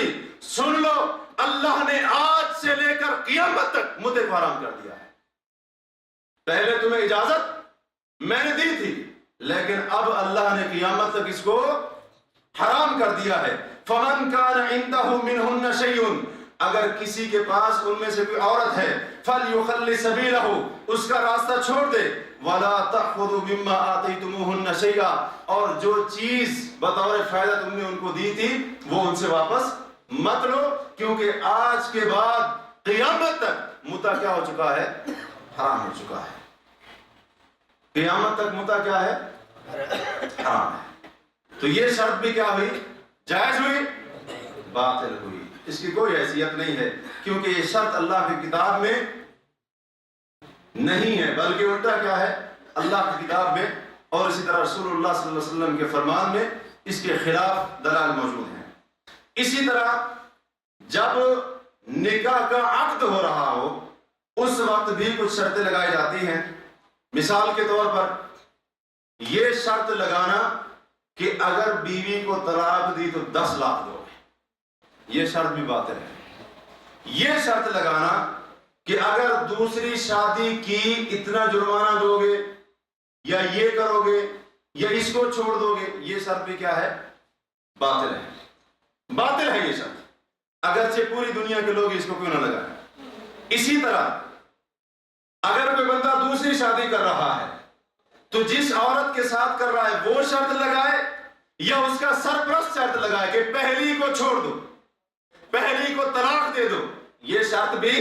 سن لو, اللہ نے آج سے لے کر قیامت تک متع کو حرام کر دیا ہے. پہلے تمہیں اجازت میں نے دی تھی, لیکن اب اللہ نے قیامت تک اس کو حرام کر دیا ہے. فَمَنْ كَانَ عِنْدَهُ مِنْهُنَّ شَيْءٌ, اگر کسی کے پاس ان میں سے کوئی عورت ہے فَلْيُخَلِّ سَبِيلَهُ اس کا راستہ چھوڑ دے وَلَا تَأْخُذُوا مِمَّا آتَيْتُمُوهُنَّ شَيْئًا اور جو چیز بطور فائدہ تم نے ان کو دی تھی وہ ان سے واپس مت لو، کیونکہ آج کے بعد قیامت تک متع کیا ہو چکا ہے؟ حرام ہو چکا ہے۔ قیامت تک متع کیا ہے؟ حرام ہے۔ تو یہ شرط بھی کیا ہوئی؟ جائز ہوئی؟ باطل ہوئی۔ اس کی کوئی حیثیت نہیں ہے، کیونکہ یہ شرط اللہ کی کتاب میں نہیں ہے، بلکہ الٹا کیا ہے؟ اللہ کی کتاب میں اور اسی طرح رسول اللہ صلی اللہ علیہ وسلم کے فرمان میں اس کے خلاف دلائل موجود ہیں۔ اسی طرح جب نکاح کا عقد ہو رہا ہو اس وقت بھی کچھ شرطیں لگائی جاتی ہیں۔ مثال کے طور پر یہ شرط لگانا کہ اگر بیوی کو طلاق دی تو 10 لاکھ دو گے، یہ شرط بھی باطل ہے۔ یہ شرط لگانا کہ اگر دوسری شادی کی اتنا جرمانہ دو گے یا یہ کرو گے یا اس کو چھوڑ دو گے، یہ شرط بھی کیا ہے؟ باطل ہے۔ باطل ہے یہ شرط، اگرچہ پوری دنیا کے لوگ اس کو کیوں نہ لگائیں۔ اسی طرح اگر کوئی بندہ دوسری شادی کر رہا ہے تو جس عورت کے ساتھ کر رہا ہے وہ شرط لگائے یا اس کا سرپرست شرط لگائے کہ پہلی کو چھوڑ دو، پہلی کو طلاق دے دو، یہ شرط بھی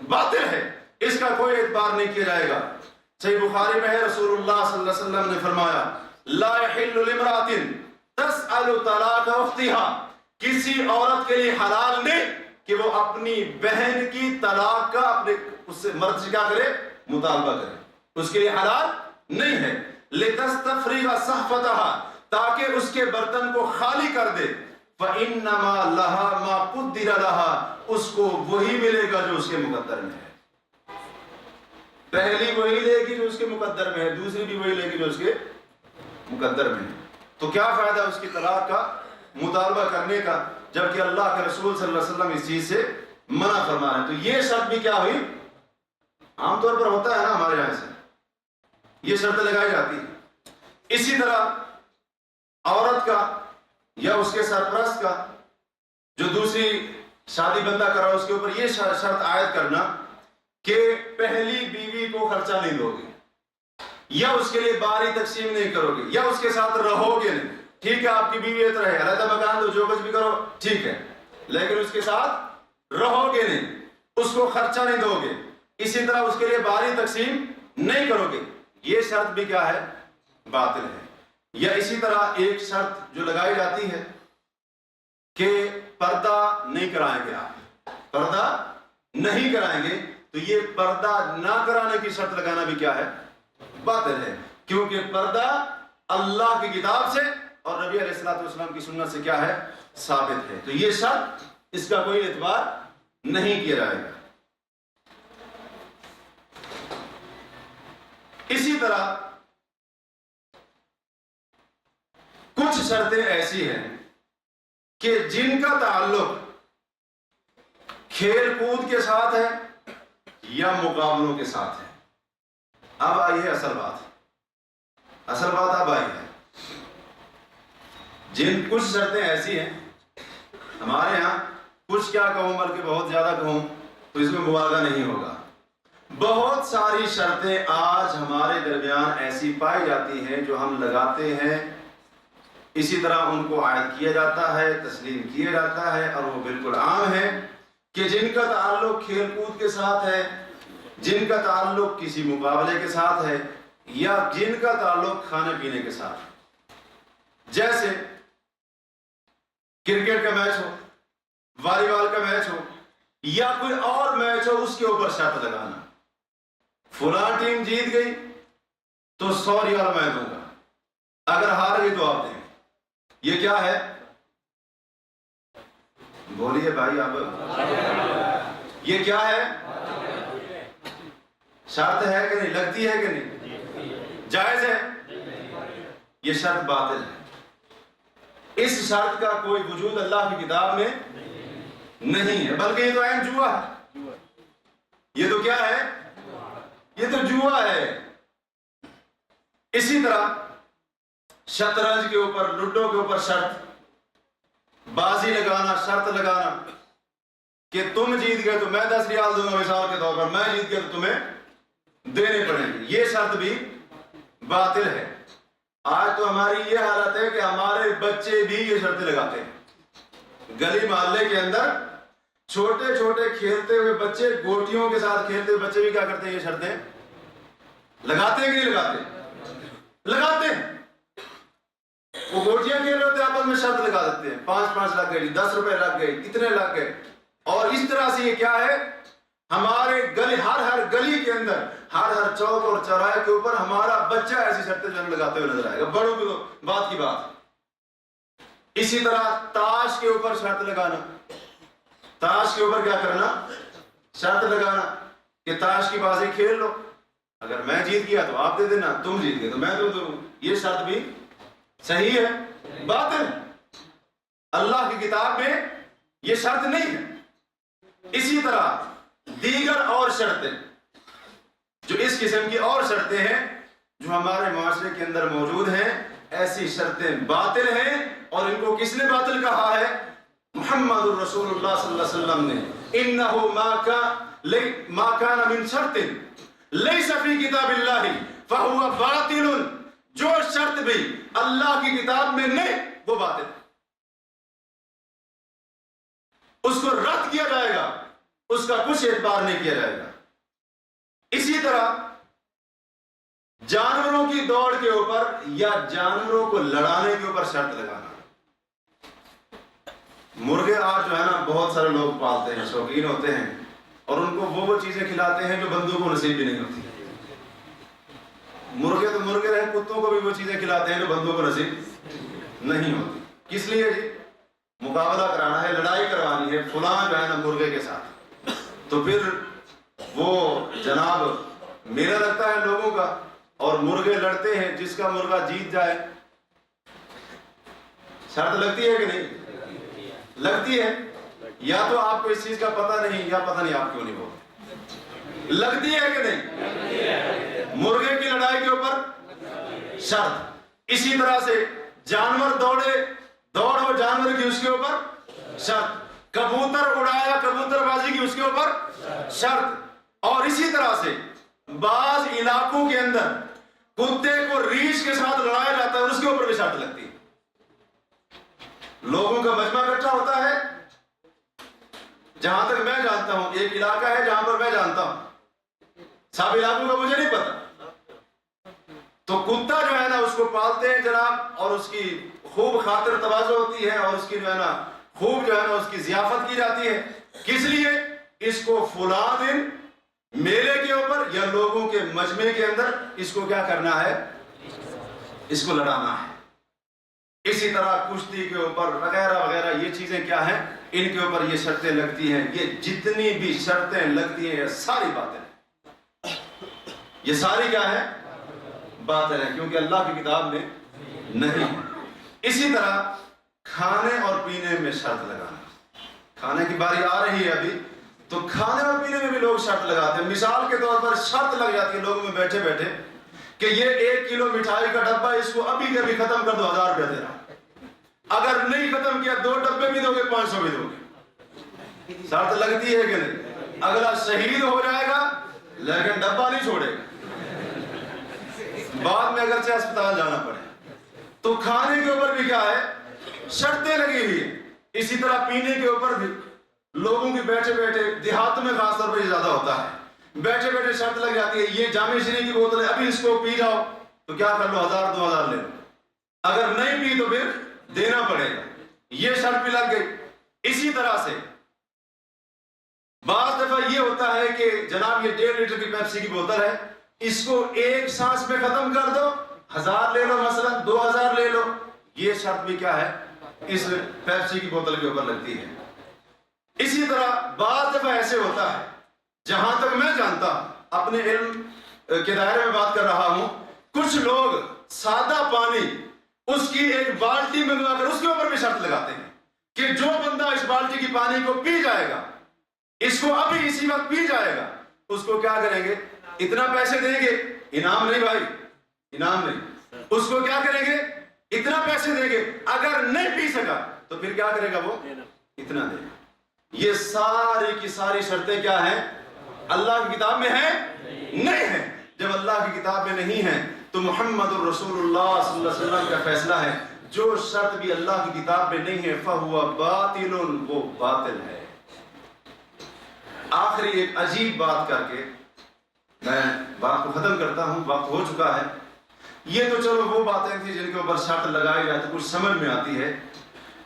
باطل ہے، اس کا کوئی اعتبار نہیں کیا جائے گا۔ صحیح بخاری میں ہے، رسول اللہ صلی اللہ علیہ وسلم نے فرمایا لا يحل لامرأة تسأل طلاق اختها، کسی عورت کے لیے حلال نہیں کہ وہ اپنی بہن کی طلاق کا اپنے اس سے مرد سے کیا کرے؟ مطالبہ کرے، اس کے لیے حلال نہیں ہے۔ لِتَسْتَفْرِغَ صَحْفَتَهَا، تاکہ اس کے برتن کو خالی کر دے، فَإِنَّمَا لَهَا مَا قُدِّرَ لَهَا، اس کو وہی ملے گا جو اس کے مقدر میں ہے۔ پہلی وہی لے گی جو اس کے مقدر میں ہے، دوسری بھی وہی لے گی جو اس کے مقدر میں ہے۔ تو کیا فائدہ اس کی طلاق کا مطالبہ کرنے کا جبکہ اللہ کے رسول صلی اللہ علیہ وسلم اس چیز سے منع فرما رہے ہیں؟ تو یہ شرط بھی کیا ہوئی؟ عام طور پر ہوتا ہے نا ہمارے یہاں سے یہ شرط لگائی جاتی ہے۔ اسی طرح عورت کا یا اس کے سرپرست کا جو دوسری شادی بندہ کرا اس کے اوپر یہ شرط عائد کرنا کہ پہلی بیوی کو خرچہ نہیں دو گے یا اس کے لیے باری تقسیم نہیں کرو گے یا اس کے ساتھ رہو گے نہیں۔ ٹھیک ہے آپ کی بیوی رہے، علیحدہ مکان دو، جو کچھ بھی کرو ٹھیک ہے، لیکن اس کے ساتھ رہو گے نہیں، اس کو خرچہ نہیں دو گے، اسی طرح اس کے لیے باری تقسیم نہیں کرو گے، یہ شرط بھی کیا ہے؟ باطل ہے۔ یا اسی طرح ایک شرط جو لگائی جاتی ہے کہ پردہ نہیں کرائیں گے، آپ پردہ نہیں کرائیں گے، تو یہ پردہ نہ کرانے کی شرط لگانا بھی کیا ہے؟ باطل ہے، کیونکہ پردہ اللہ کی کتاب سے اور نبی علیہ السلام کی سنت سے کیا ہے؟ ثابت ہے۔ تو یہ شرط اس کا کوئی اعتبار نہیں کیا جائے گا۔ اسی طرح کچھ شرطیں ایسی ہیں کہ جن کا تعلق کھیل کود کے ساتھ ہے یا مقابلوں کے ساتھ ہے۔ اب آئی ہے اصل بات اب آئی ہے۔ کچھ شرطیں ایسی ہیں ہمارے ہاں، کچھ کیا کہوں بلکہ بہت زیادہ کہوں تو اس میں مبالغہ نہیں ہوگا، بہت ساری شرطیں آج ہمارے درمیان ایسی پائی جاتی ہیں جو ہم لگاتے ہیں، اسی طرح ان کو عائد کیا جاتا ہے، تسلیم کیا جاتا ہے، اور وہ بالکل عام ہے کہ جن کا تعلق کھیل کود کے ساتھ ہے، جن کا تعلق کسی مقابلے کے ساتھ ہے، یا جن کا تعلق کھانے پینے کے ساتھ، جیسے کرکٹ کا میچ ہو، والی بال کا میچ ہو یا کوئی اور میچ ہو، اس کے اوپر شرط لگانا، فلاں ٹیم جیت گئی تو 100 ریال میں دوں گا، اگر ہار گئی تو آپ دیں گے۔ یہ کیا ہے؟ بولیے بھائی آپ، یہ کیا ہے؟ شرط ہے کہ نہیں؟ لگتی ہے کہ نہیں؟ جائز ہے؟ یہ شرط باطل ہے۔ اس شرط کا کوئی وجود اللہ کی کتاب میں نہیں ہے، بلکہ یہ تو عین جوا ہے۔ یہ تو کیا ہے؟ یہ تو جوا ہے۔ اسی طرح شطرنج کے اوپر، لوڈو کے اوپر شرط، بازی لگانا، شرط لگانا، کہ تم جیت گئے تو میں 10 ریال دوں گا مثال کے طور پر، میں جیت گیا تو تمہیں دینے پڑیں گے، یہ شرط بھی باطل ہے۔ آج تو ہماری یہ حالت ہے کہ ہمارے بچے بھی یہ شرطیں لگاتے ہیں۔ گلی محلے کے اندر چھوٹے چھوٹے کھیلتے ہوئے بچے، گوٹیوں کے ساتھ کھیلتے ہوئے بچے بھی کیا کرتے ہیں؟ یہ شرطیں لگاتے ہیں کہ نہیں لگاتے؟ لگاتے ہیں۔ وہ گوٹیاں کھیل رہے ہوتے ہیں، آپس میں شرط لگا دیتے ہیں، 5 لگ گئے، 10 روپے لگ گئے، اتنے لگ گئے، اور اس طرح سے یہ کیا ہے؟ ہمارے گلی، ہر گلی کے اندر، ہر چوک اور چوراہے کے اوپر ہمارا بچہ ایسی شرطیں جو لگاتے ہوئے نظر آئے گا، بڑوں کی تو بات کی بات۔ اسی طرح تاش کے اوپر شرط لگانا، تاش کے اوپر کیا کرنا؟ شرط لگانا کہ تاش کی بازی کھیل لو، اگر میں جیت گیا تو آپ دے دینا، تم جیت گئے تو میں دوں۔ یہ شرط بھی صحیح ہے؟ باطل۔ اللہ کی کتاب میں یہ شرط نہیں ہے۔ اسی طرح دیگر اور شرطیں، جو اس قسم کی اور شرطیں ہیں جو ہمارے معاشرے کے اندر موجود ہیں، ایسی شرطیں باطل ہیں، اور ان کو کس نے باطل کہا ہے؟ محمد الرسول اللہ صلی اللہ علیہ وسلم نے، انہ ما کان من شرط لیس فی کتاب اللہ فہو باطل، جو شرط بھی اللہ کی کتاب میں نہیں وہ باطل ہے، اس کو رد کیا جائے گا، اس کا کچھ اعتبار نہیں کیا جائے گا۔ اسی طرح جانوروں کی دوڑ کے اوپر یا جانوروں کو لڑانے کے اوپر شرط لگانا۔ مرغے آج جو ہے نا بہت سارے لوگ پالتے ہیں، شوقین ہوتے ہیں، اور ان کو وہ چیزیں کھلاتے ہیں جو بندوں کو نصیب بھی نہیں ہوتی۔ مرغے تو مرغے رہے، کتوں کو بھی وہ چیزیں کھلاتے ہیں جو بندوں کو نصیب نہیں ہوتی۔ کس لیے جی؟ مقابلہ کرانا ہے، لڑائی کروانی ہے فلاں جو ہے نا مرغے کے ساتھ، تو پھر وہ جناب میلہ لگتا ہے لوگوں کا، اور مرغے لڑتے ہیں، جس کا مرغہ جیت جائے، شرط لگتی ہے کہ نہیں؟ لگتی ہے۔ یا تو آپ کو اس چیز کا پتہ نہیں، یا پتہ نہیں آپ کیوں نہیں بولتے، لگتی ہے کہ نہیں؟ مرغے کی لڑائی کے اوپر شرط۔ اسی طرح سے جانور دوڑے، دوڑ ہو جانور کی، اس کے اوپر شرط۔ کبوتر اڑایا، کبوتر بازی کی، اس کے اوپر شرط۔ اور اسی طرح سے بعض علاقوں کے اندر کتے کو ریچھ کے ساتھ لڑایا جاتا ہے، اس کے اوپر بھی شرط لگتی ہے۔ لوگوں کا مجمع اکٹھا ہوتا ہے، جہاں تک میں جانتا ہوں ایک علاقہ ہے جہاں پر میں جانتا ہوں، سب علاقوں کا مجھے نہیں پتا، تو کتا جو ہے نا اس کو پالتے ہیں جناب، اور اس کی خوب خاطر تواضع ہوتی ہے، اور اس کی جو ہے نا خوب جو ہے نا اس کی ضیافت کی جاتی ہے۔ کس لیے؟ اس کو فلاں دن میلے کے اوپر یا لوگوں کے مجمع کے اندر اس کو کیا کرنا ہے؟ اس کو لڑانا ہے۔ اسی طرح کشتی کے اوپر وغیرہ وغیرہ یہ چیزیں کیا ہیں؟ ان کے اوپر یہ شرطیں لگتی ہیں۔ یہ جتنی بھی شرطیں لگتی ہیں یہ ساری باطل ہیں، یہ ساری کیا ہے؟ باطل ہیں، کیونکہ اللہ کی کتاب میں نہیں۔ اسی طرح کھانے اور پینے میں شرط لگانا، کھانے کی باری آ رہی ہے ابھی، تو کھانے اور پینے میں بھی لوگ شرط لگاتے ہیں۔ مثال کے طور پر شرط لگ جاتی ہے لوگوں میں بیٹھے بیٹھے کہ یہ 1 کلو مٹھائی کا ڈبہ اس کو ابھی کبھی ختم کر دو، 1000 روپیہ دینا، اگر نہیں ختم کیا 2 ڈبے بھی دو گے 500 بھی دو گے۔ شرط لگتی ہے کہ نہیں؟ اگلا شہید ہو جائے گا لیکن ڈبہ نہیں چھوڑے گا، بعد میں اگرچہ اسپتال جانا پڑے۔ تو کھانے کے اوپر بھی کیا ہے؟ شرطیں لگی ہوئی ہیں۔ اسی طرح پینے کے اوپر بھی لوگوں کی بیٹھے بیٹھے، دیہات میں خاص طور پر یہ زیادہ ہوتا ہے، بیٹھے بیٹھے شرط لگ جاتی ہے، یہ جامع شریف کی بوتل ہے، ابھی اس کو پی جاؤ تو کیا کر لو، 1000 2000 لے لو، اگر نہیں پی تو پھر دینا پڑے گا، یہ شرط بھی لگ گئی۔ اسی طرح سے بعض دفعہ یہ ہوتا ہے کہ جناب یہ 1.5 لیٹر کی پیپسی کی بوتل ہے، اس کو ایک سانس میں ختم کر دو، 1000 لے لو، مثلا 2000 لے لو، یہ شرط بھی کیا ہے؟ اس پیپسی کی بوتل کے اوپر لگتی ہے۔ اسی طرح بعض دفعہ ایسے ہوتا ہے، جہاں تک میں جانتا ہوں، اپنے علم کے دائرے میں بات کر رہا ہوں، کچھ لوگ سادہ پانی اس کی ایک بالٹی میں ملا کر اس کے اوپر بھی شرط لگاتے ہیں کہ جو بندہ اس بالٹی کی پانی کو پی جائے گا، اس کو ابھی اسی وقت پی جائے گا، اس کو کیا کریں گے؟ اتنا پیسے دیں گے، انعام نہیں بھائی، انعام نہیں، اس کو کیا کریں گے؟ اتنا پیسے دیں گے، اگر نہیں پی سکا تو پھر کیا کرے گا وہ؟ اتنا دے گا۔ یہ ساری کی ساری شرطیں کیا ہیں؟ اللہ کی کتاب میں ہیں؟ نہیں ہیں۔ جب اللہ کی کتاب میں نہیں ہیں تو محمد الرسول اللہ صلی اللہ علیہ وسلم کا فیصلہ ہے جو شرط بھی اللہ کی کتاب میں نہیں ہے فَهُوَ بَاطِلٌ، وہ باطل ہے۔ آخری ایک عجیب بات کر کے میں بات کو ختم کرتا ہوں، وقت ہو چکا ہے۔ یہ تو چلو وہ باتیں تھیں جن کے اوپر شرط لگائی جائے تو کچھ سمجھ میں آتی ہے۔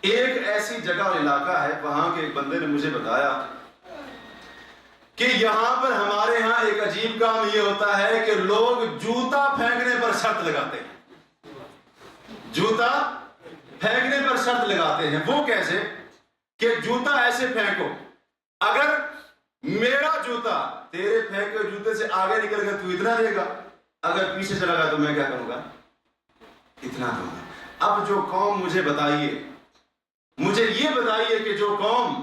ایک ایسی جگہ اور علاقہ ہے، وہاں کے ایک بندے نے مجھے بتایا کہ یہاں پر ہمارے ہاں ایک عجیب کام یہ ہوتا ہے کہ لوگ جوتا پھینکنے پر شرط لگاتے ہیں۔ جوتا پھینکنے پر شرط لگاتے ہیں۔ وہ کیسے؟ کہ جوتا ایسے پھینکو، اگر میرا جوتا تیرے پھینکے جوتے سے آگے نکل گیا تو اتنا دے گا، اگر پیچھے چلا گیا تو میں کیا کروں گا؟ اتنا دوں گا۔ اب جو قوم مجھے بتائیے، مجھے یہ بتائیے کہ جو قوم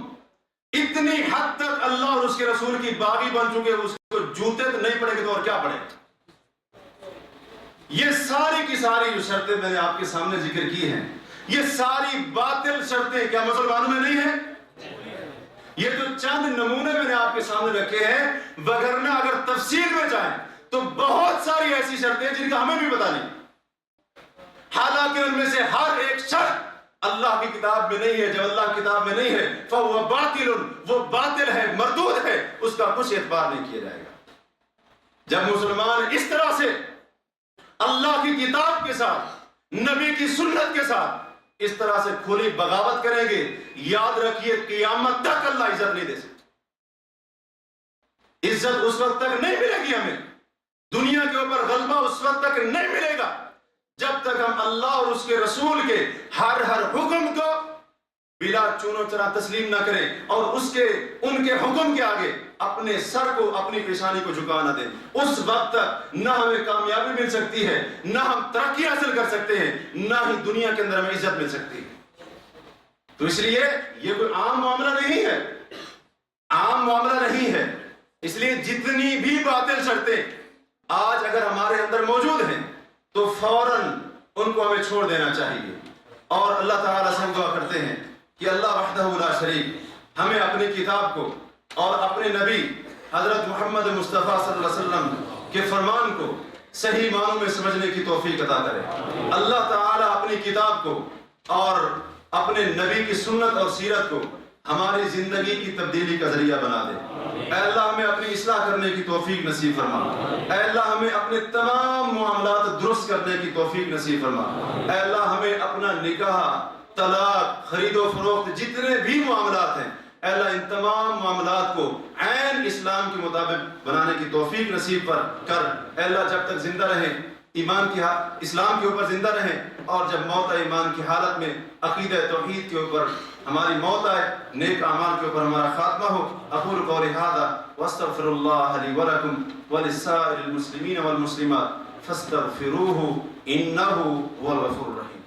اتنی حد تک اللہ اور اس کے رسول کی باغی بن چکے اس کو جوتے تو نہیں پڑے گے تو اور کیا پڑے؟ یہ ساری کی ساری جو شرطیں میں نے آپ کے سامنے ذکر کی ہیں، یہ ساری باطل شرطیں کیا مسلمانوں میں نہیں ہیں؟ یہ تو چند نمونے میں نے آپ کے سامنے رکھے ہیں، وگرنہ اگر تفصیل میں جائیں تو بہت ساری ایسی شرطیں جن کا ہمیں بھی پتہ نہیں، حالانکہ ان میں سے ہر ایک شرط اللہ کی کتاب میں نہیں ہے۔ جب اللہ کی کتاب میں نہیں ہے فَهُوَ بَاطِلٌ، وہ باطل ہے، مردود ہے، اس کا کچھ اعتبار نہیں کیا جائے گا۔ جب مسلمان اس طرح سے اللہ کی کتاب کے ساتھ، نبی کی سنت کے ساتھ اس طرح سے کھلی بغاوت کریں گے، یاد رکھیے قیامت تک اللہ عزت نہیں دے سکتا۔ عزت اس وقت تک نہیں ملے گی ہمیں، دنیا کے اوپر غلبہ اس وقت تک نہیں ملے گا جب تک ہم اللہ اور اس کے رسول کے ہر حکم کو بلا چون و چرا تسلیم نہ کریں اور ان کے حکم کے آگے اپنے سر کو، اپنی پیشانی کو جھکا نہ دیں۔ اس وقت تک نہ ہمیں کامیابی مل سکتی ہے، نہ ہم ترقی حاصل کر سکتے ہیں، نہ ہی دنیا کے اندر ہمیں عزت مل سکتی ہے۔ تو اس لیے یہ کوئی عام معاملہ نہیں ہے، عام معاملہ نہیں ہے۔ اس لیے جتنی بھی باطل شرطیں آج اگر ہمارے اندر موجود ہیں تو فوراً ان کو ہمیں چھوڑ دینا چاہیے، اور اللہ تعالیٰ سے ہم دعا کرتے ہیں کہ اللہ وحدہ لا شریک ہمیں اپنی کتاب کو اور اپنے نبی حضرت محمد مصطفیٰ صلی اللہ علیہ وسلم کے فرمان کو صحیح معنوں میں سمجھنے کی توفیق عطا کرے۔ اللہ تعالیٰ اپنی کتاب کو اور اپنے نبی کی سنت اور سیرت کو ہماری زندگی کی تبدیلی کا ذریعہ بنا دے۔ اے اللہ ہمیں اپنی اصلاح کرنے کی توفیق نصیب فرما۔ اے اللہ ہمیں اپنے تمام معاملات درست کرنے کی توفیق نصیب فرما۔ اے اللہ ہمیں اپنا نکاح، طلاق، خرید و فروخت، جتنے بھی معاملات ہیں، اے اللہ ان تمام معاملات کو عین اسلام کے مطابق بنانے کی توفیق نصیب کر۔ اے اللہ جب تک زندہ رہیں اسلام کے اوپر زندہ رہیں، اور جب موت آئے ایمان کی حالت میں عقیدہ توحید کے اوپر ہماری موت آئے، نیک اعمال کے اوپر ہمارا خاتمہ ہو۔ اقول قولی ھذا واستغفر اللہ لی ولکم ولسائر المسلمین والمسلمات فاستغفروہ انہ هو الغفور الرحیم۔